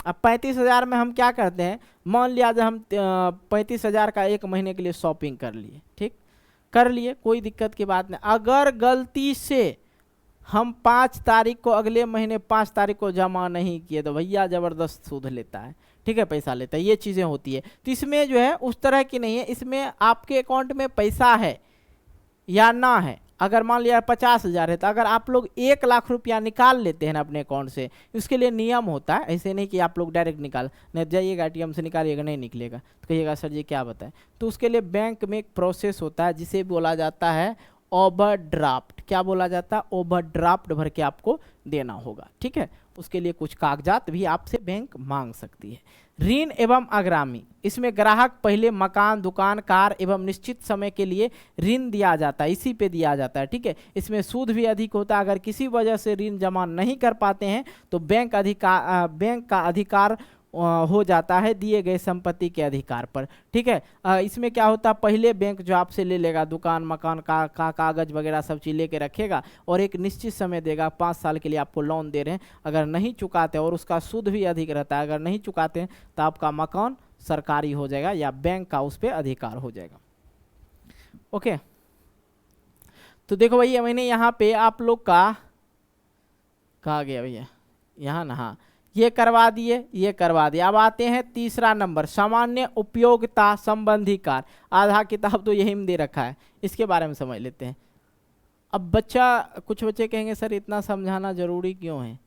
अब 35,000 में हम क्या करते हैं, मान लिया जब हम 35,000 का 1 महीने के लिए शॉपिंग कर लिए, ठीक, कर लिए, कोई दिक्कत की बात नहीं। अगर गलती से हम 5 तारीख को, अगले महीने 5 तारीख को जमा नहीं किए तो भैया ज़बरदस्त सूद लेता है, ठीक है, पैसा लेता है, ये चीज़ें होती है। तो इसमें जो है उस तरह की नहीं है, इसमें आपके अकाउंट में पैसा है या ना है, अगर मान लिया 50,000 है तो अगर आप लोग 1 लाख रुपया निकाल लेते हैं ना अपने अकाउंट से, उसके लिए नियम होता है, ऐसे नहीं कि आप लोग डायरेक्ट निकाल, नहीं जाइएगा ATM से निकालिएगा नहीं निकलेगा तो कहिएगा सर जी क्या बताएं। तो उसके लिए बैंक में एक प्रोसेस होता है जिसे बोला जाता है ओवरड्राफ्ट। क्या बोला जाता है? ओवरड्राफ्ट भर के आपको देना होगा, ठीक है। उसके लिए कुछ कागजात भी आपसे बैंक मांग सकती है। ऋण एवं अग्रामी, इसमें ग्राहक पहले मकान, दुकान, कार एवं निश्चित समय के लिए ऋण दिया जाता है, इसी पे दिया जाता है, ठीक है। इसमें सूद भी अधिक होता है। अगर किसी वजह से ऋण जमा नहीं कर पाते हैं तो बैंक का अधिकार हो जाता है दिए गए संपत्ति के अधिकार पर, ठीक है। इसमें क्या होता है, पहले बैंक जो आपसे ले लेगा, दुकान मकान का कागज वगैरह सब चीज़ लेके रखेगा और एक निश्चित समय देगा, 5 साल के लिए आपको लोन दे रहे हैं। अगर नहीं चुकाते और उसका सूद भी अधिक रहता है, अगर नहीं चुकाते हैं तो आपका मकान सरकारी हो जाएगा या बैंक का उस पर अधिकार हो जाएगा। ओके, तो देखो भैया मैंने यहाँ पे आप लोग का कहा गया भैया, यहाँ ना, हाँ ये करवा दिए, ये करवा दिए। अब आते हैं तीसरा नंबर, सामान्य उपयोगिता संबंधी कार्य। आधा किताब तो यही में दे रखा है, इसके बारे में समझ लेते हैं। अब कुछ बच्चे कहेंगे सर इतना समझाना जरूरी क्यों है?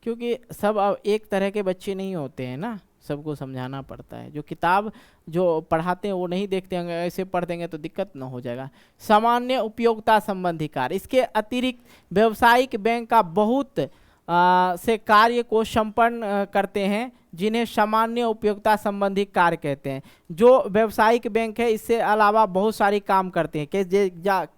क्योंकि सब अब एक तरह के बच्चे नहीं होते हैं ना, सबको समझाना पड़ता है। जो किताब जो पढ़ाते हैं वो नहीं देखते होंगे, ऐसे पढ़ देंगे तो दिक्कत ना हो जाएगा। सामान्य उपयोगिता संबंधी कार्य, इसके अतिरिक्त व्यावसायिक बैंक का बहुत से कार्य को संपन्न करते हैं जिन्हें सामान्य उपयोगिता संबंधी कार्य कहते हैं। जो व्यावसायिक बैंक है इससे अलावा बहुत सारी काम करते हैं कि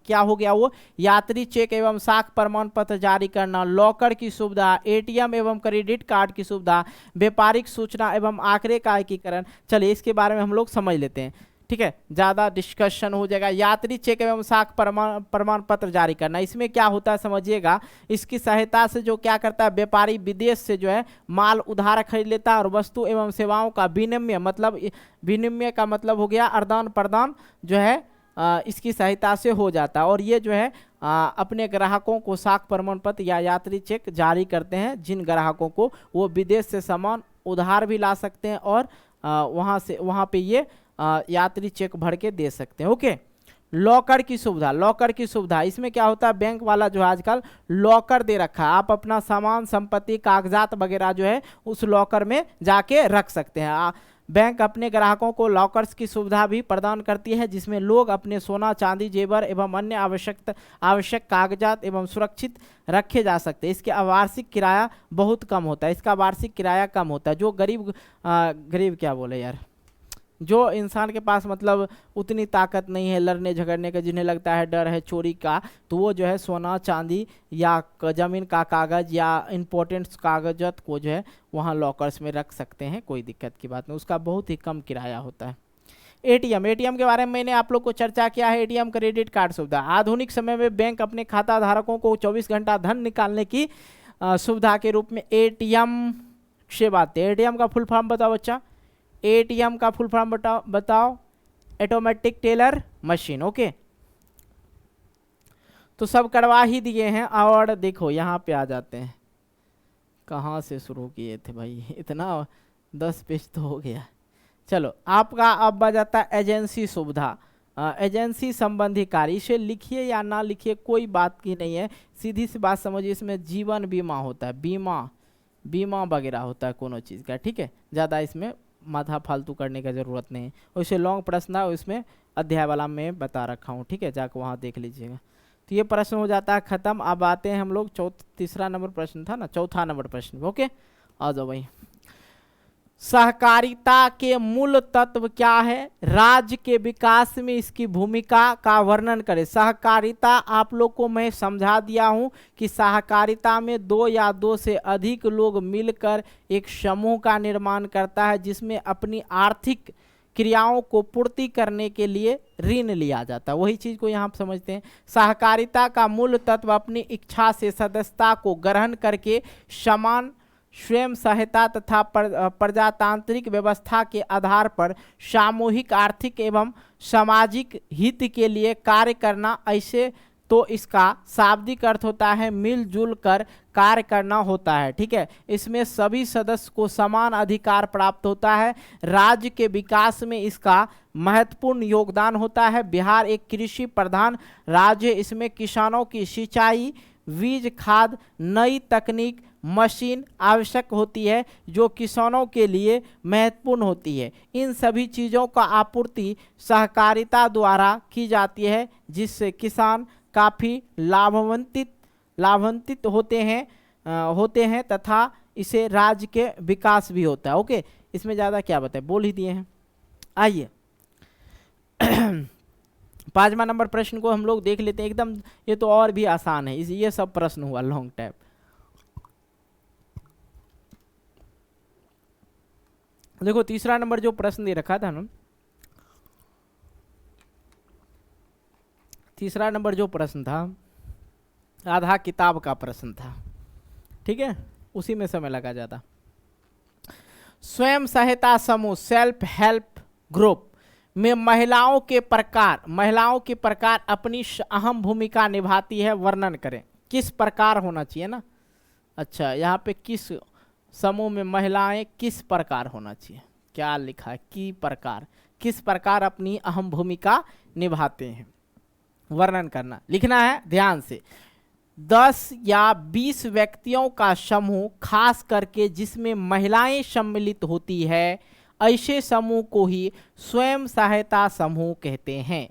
क्या हो गया वो, यात्री चेक एवं साख प्रमाण पत्र जारी करना, लॉकर की सुविधा, ATM एवं क्रेडिट कार्ड की सुविधा, व्यापारिक सूचना एवं आंकड़े का एकीकरण। चलिए इसके बारे में हम लोग समझ लेते हैं, ठीक है, ज़्यादा डिस्कशन हो जाएगा। यात्री चेक एवं साख प्रमाण पत्र जारी करना, इसमें क्या होता है समझिएगा। इसकी सहायता से जो क्या करता है, व्यापारी विदेश से जो है माल उधार खरीद लेता है और वस्तु एवं सेवाओं का विनिमय, मतलब विनिमय का मतलब हो गया आदान प्रदान जो है इसकी सहायता से हो जाता है। और ये जो है अपने ग्राहकों को साख प्रमाण पत्र या यात्री चेक जारी करते हैं जिन ग्राहकों को वो विदेश से सामान उधार भी ला सकते हैं और वहाँ पे ये यात्री चेक भर के दे सकते हैं। ओके, लॉकर की सुविधा, लॉकर की सुविधा इसमें क्या होता है, बैंक वाला जो है आजकल लॉकर दे रखा है, आप अपना सामान संपत्ति कागजात वगैरह जो है उस लॉकर में जाके रख सकते हैं। बैंक अपने ग्राहकों को लॉकर्स की सुविधा भी प्रदान करती है जिसमें लोग अपने सोना चांदी जेवर एवं अन्य आवश्यक कागजात एवं सुरक्षित रखे जा सकते हैं। इसके वार्षिक किराया बहुत कम होता है, इसका वार्षिक किराया कम होता है। जो गरीब क्या बोले यार, जो इंसान के पास मतलब उतनी ताकत नहीं है लड़ने झगड़ने का, जिन्हें लगता है डर है चोरी का, तो वो जो है सोना चांदी या ज़मीन का कागज़ या इम्पोर्टेंट कागजात को जो है वहाँ लॉकर्स में रख सकते हैं, कोई दिक्कत की बात नहीं, उसका बहुत ही कम किराया होता है। ATM के बारे में मैंने आप लोग को चर्चा किया है। ATM क्रेडिट कार्ड सुविधा, आधुनिक समय में बैंक अपने खाता धारकों को 24 घंटा धन निकालने की सुविधा के रूप में ATM से बात है। ATM का फुल फॉर्म बताओ बच्चा, ATM का फुल फॉर्म बताओ, ऑटोमेटिक टेलर मशीन। ओके, तो सब करवा ही दिए हैं। और देखो यहाँ पे आ जाते हैं, कहाँ से शुरू किए थे भाई, इतना 10 पेज तो हो गया। चलो आपका अब बजाता है एजेंसी सुविधा, एजेंसी संबंधी कार्य। इसे लिखिए या ना लिखिए कोई बात की नहीं है, सीधी सी बात समझिए। इसमें जीवन बीमा होता है, बीमा वगैरह होता है कोनो चीज़ का, ठीक है। ज़्यादा इसमें माथा फालतू करने का ज़रूरत नहीं है। वैसे लॉन्ग प्रश्न है, इसमें अध्याय वाला में बता रखा हूँ, ठीक है, जाकर वहाँ देख लीजिएगा। तो ये प्रश्न हो जाता है खत्म। अब आते हैं हम लोग तीसरा नंबर प्रश्न था ना, चौथा नंबर प्रश्न। ओके, आ जाओ भाई। सहकारिता के मूल तत्व क्या है, राज्य के विकास में इसकी भूमिका का वर्णन करें। सहकारिता आप लोग को मैं समझा दिया हूं कि सहकारिता में 2 या 2 से अधिक लोग मिलकर एक समूह का निर्माण करता है जिसमें अपनी आर्थिक क्रियाओं को पूर्ति करने के लिए ऋण लिया जाता है। वही चीज को यहाँ आप समझते हैं। सहकारिता का मूल तत्व अपनी इच्छा से सदस्यता को ग्रहण करके समान स्वयं सहायता तथा प्रजातांत्रिक व्यवस्था के आधार पर सामूहिक आर्थिक एवं सामाजिक हित के लिए कार्य करना, ऐसे तो इसका शाब्दिक अर्थ होता है मिलजुल कर कार्य करना होता है। ठीक है, इसमें सभी सदस्य को समान अधिकार प्राप्त होता है। राज्य के विकास में इसका महत्वपूर्ण योगदान होता है। बिहार एक कृषि प्रधान राज्य है। इसमें किसानों की सिंचाई, बीज, खाद, नई तकनीक, मशीन आवश्यक होती है जो किसानों के लिए महत्वपूर्ण होती है। इन सभी चीज़ों का आपूर्ति सहकारिता द्वारा की जाती है जिससे किसान काफ़ी लाभान्वित होते हैं तथा इसे राज्य के विकास भी होता है। ओके, इसमें ज़्यादा क्या बताए, बोल ही दिए हैं। आइए 5वां नंबर प्रश्न को हम लोग देख लेते हैं। एकदम ये तो और भी आसान है, ये सब प्रश्न हुआ लॉन्ग टाइप। देखो तीसरा नंबर जो प्रश्न दे रखा था ना, तीसरा नंबर जो प्रश्न था आधा किताब का प्रश्न था। ठीक है, उसी में समय लगा जाता। स्वयं सहायता समूह सेल्फ हेल्प ग्रुप में महिलाओं के प्रकार अपनी अहम भूमिका निभाती है, वर्णन करें। किस प्रकार होना चाहिए ना, अच्छा यहाँ पे किस समूह में महिलाएं किस प्रकार होना चाहिए, क्या लिखा है, की प्रकार, किस प्रकार अपनी अहम भूमिका निभाते हैं, वर्णन करना लिखना है ध्यान से। 10 या 20 व्यक्तियों का समूह खास करके जिसमें महिलाएं सम्मिलित होती है, ऐसे समूह को ही स्वयं सहायता समूह कहते हैं।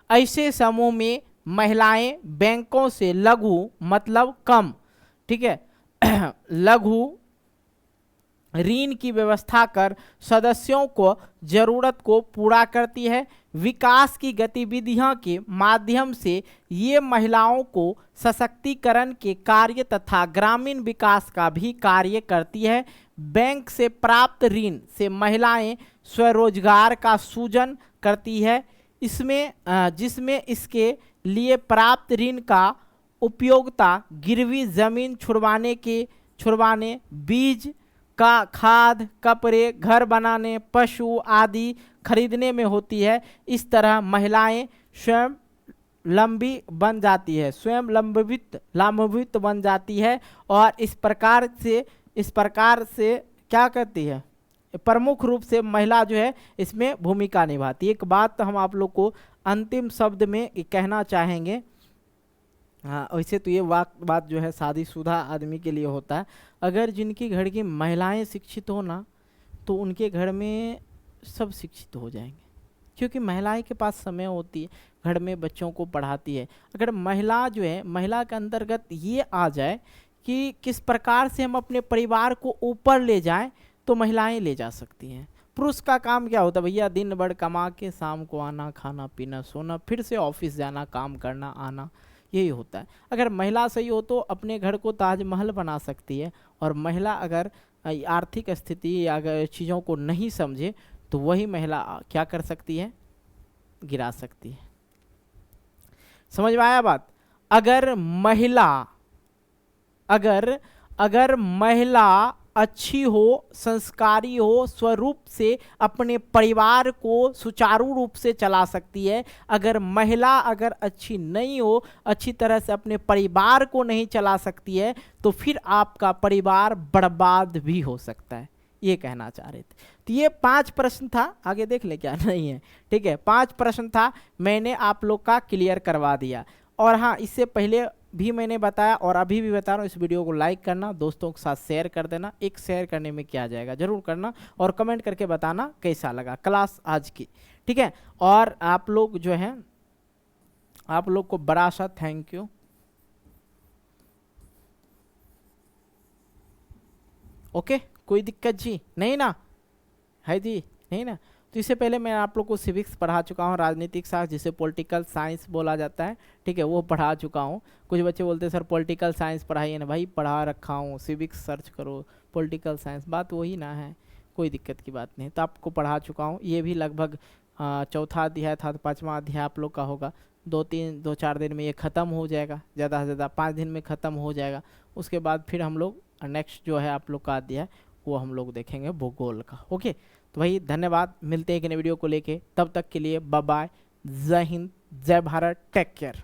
ऐसे समूह में महिलाएं बैंकों से लघु मतलब कम, ठीक है लघु ऋण की व्यवस्था कर सदस्यों को जरूरत को पूरा करती है। विकास की गतिविधियों के माध्यम से ये महिलाओं को सशक्तिकरण के कार्य तथा ग्रामीण विकास का भी कार्य करती है। बैंक से प्राप्त ऋण से महिलाएं स्वरोजगार का सृजन करती है, जिसमें इसके लिए प्राप्त ऋण का उपयोगिता गिरवी जमीन छुड़वाने, बीज का, खाद, कपड़े, घर बनाने, पशु आदि खरीदने में होती है। इस तरह महिलाएं स्वयं लाभान्वित बन जाती है और इस प्रकार से क्या करती है, प्रमुख रूप से महिला जो है इसमें भूमिका निभाती है। एक बात तो हम आप लोग को अंतिम शब्द में कहना चाहेंगे, हाँ वैसे तो ये बात जो है शादीशुदा आदमी के लिए होता है। अगर जिनकी घर की महिलाएं शिक्षित हो ना तो उनके घर में सब शिक्षित हो जाएंगे, क्योंकि महिलाएं के पास समय होती है, घर में बच्चों को पढ़ाती है। अगर महिला जो है, महिला के अंतर्गत ये आ जाए कि किस प्रकार से हम अपने परिवार को ऊपर ले जाएं, तो महिलाएं ले जा सकती हैं। पुरुष का काम क्या होता है भैया, दिन भर कमा के शाम को आना, खाना पीना, सोना, फिर से ऑफिस जाना, काम करना, आना, यही होता है। अगर महिला सही हो तो अपने घर को ताजमहल बना सकती है, और महिला अगर आर्थिक स्थिति या अगर चीज़ों को नहीं समझे तो वही महिला क्या कर सकती है, गिरा सकती है। समझ में आया बात। अगर महिला अच्छी हो, संस्कारी हो, स्वरूप से अपने परिवार को सुचारू रूप से चला सकती है। अगर महिला अच्छी नहीं हो, अच्छी तरह से अपने परिवार को नहीं चला सकती है, तो फिर आपका परिवार बर्बाद भी हो सकता है, ये कहना चाह रहे थे। तो ये 5 प्रश्न था, आगे देख ले क्या नहीं है, ठीक है 5 प्रश्न था, मैंने आप लोग का क्लियर करवा दिया। और हाँ, इससे पहले भी मैंने बताया और अभी भी बता रहा हूँ, इस वीडियो को लाइक करना, दोस्तों के साथ शेयर कर देना। एक शेयर करने में क्या जाएगा, जरूर करना, और कमेंट करके बताना कैसा लगा क्लास आज की, ठीक है। और आप लोग जो हैं, आप लोग को बड़ा सा थैंक यू। ओके, कोई दिक्कत जी नहीं ना, है जी नहीं ना। तो इससे पहले मैं आप लोग को सिविक्स पढ़ा चुका हूँ, राजनीतिक शास्त्र जिसे पॉलिटिकल साइंस बोला जाता है, ठीक है, वो पढ़ा चुका हूँ। कुछ बच्चे बोलते हैं सर पॉलिटिकल साइंस पढ़ाइए ना, भाई पढ़ा रखा हूँ, सिविक्स सर्च करो, पॉलिटिकल साइंस, बात वही ना है, कोई दिक्कत की बात नहीं। तो आपको पढ़ा चुका हूँ, ये भी लगभग 4था अध्याय था, तो 5वां अध्याय आप लोग का होगा। 2-4 दिन में ये ख़त्म हो जाएगा, ज़्यादा से ज़्यादा 5 दिन में ख़त्म हो जाएगा। उसके बाद फिर हम लोग नेक्स्ट जो है आप लोग का अध्याय वो हम लोग देखेंगे भूगोल का। ओके, तो भाई धन्यवाद, मिलते हैं एक नए वीडियो को लेके, तब तक के लिए बाय बाय, जय हिंद, जय भारत, टेक केयर।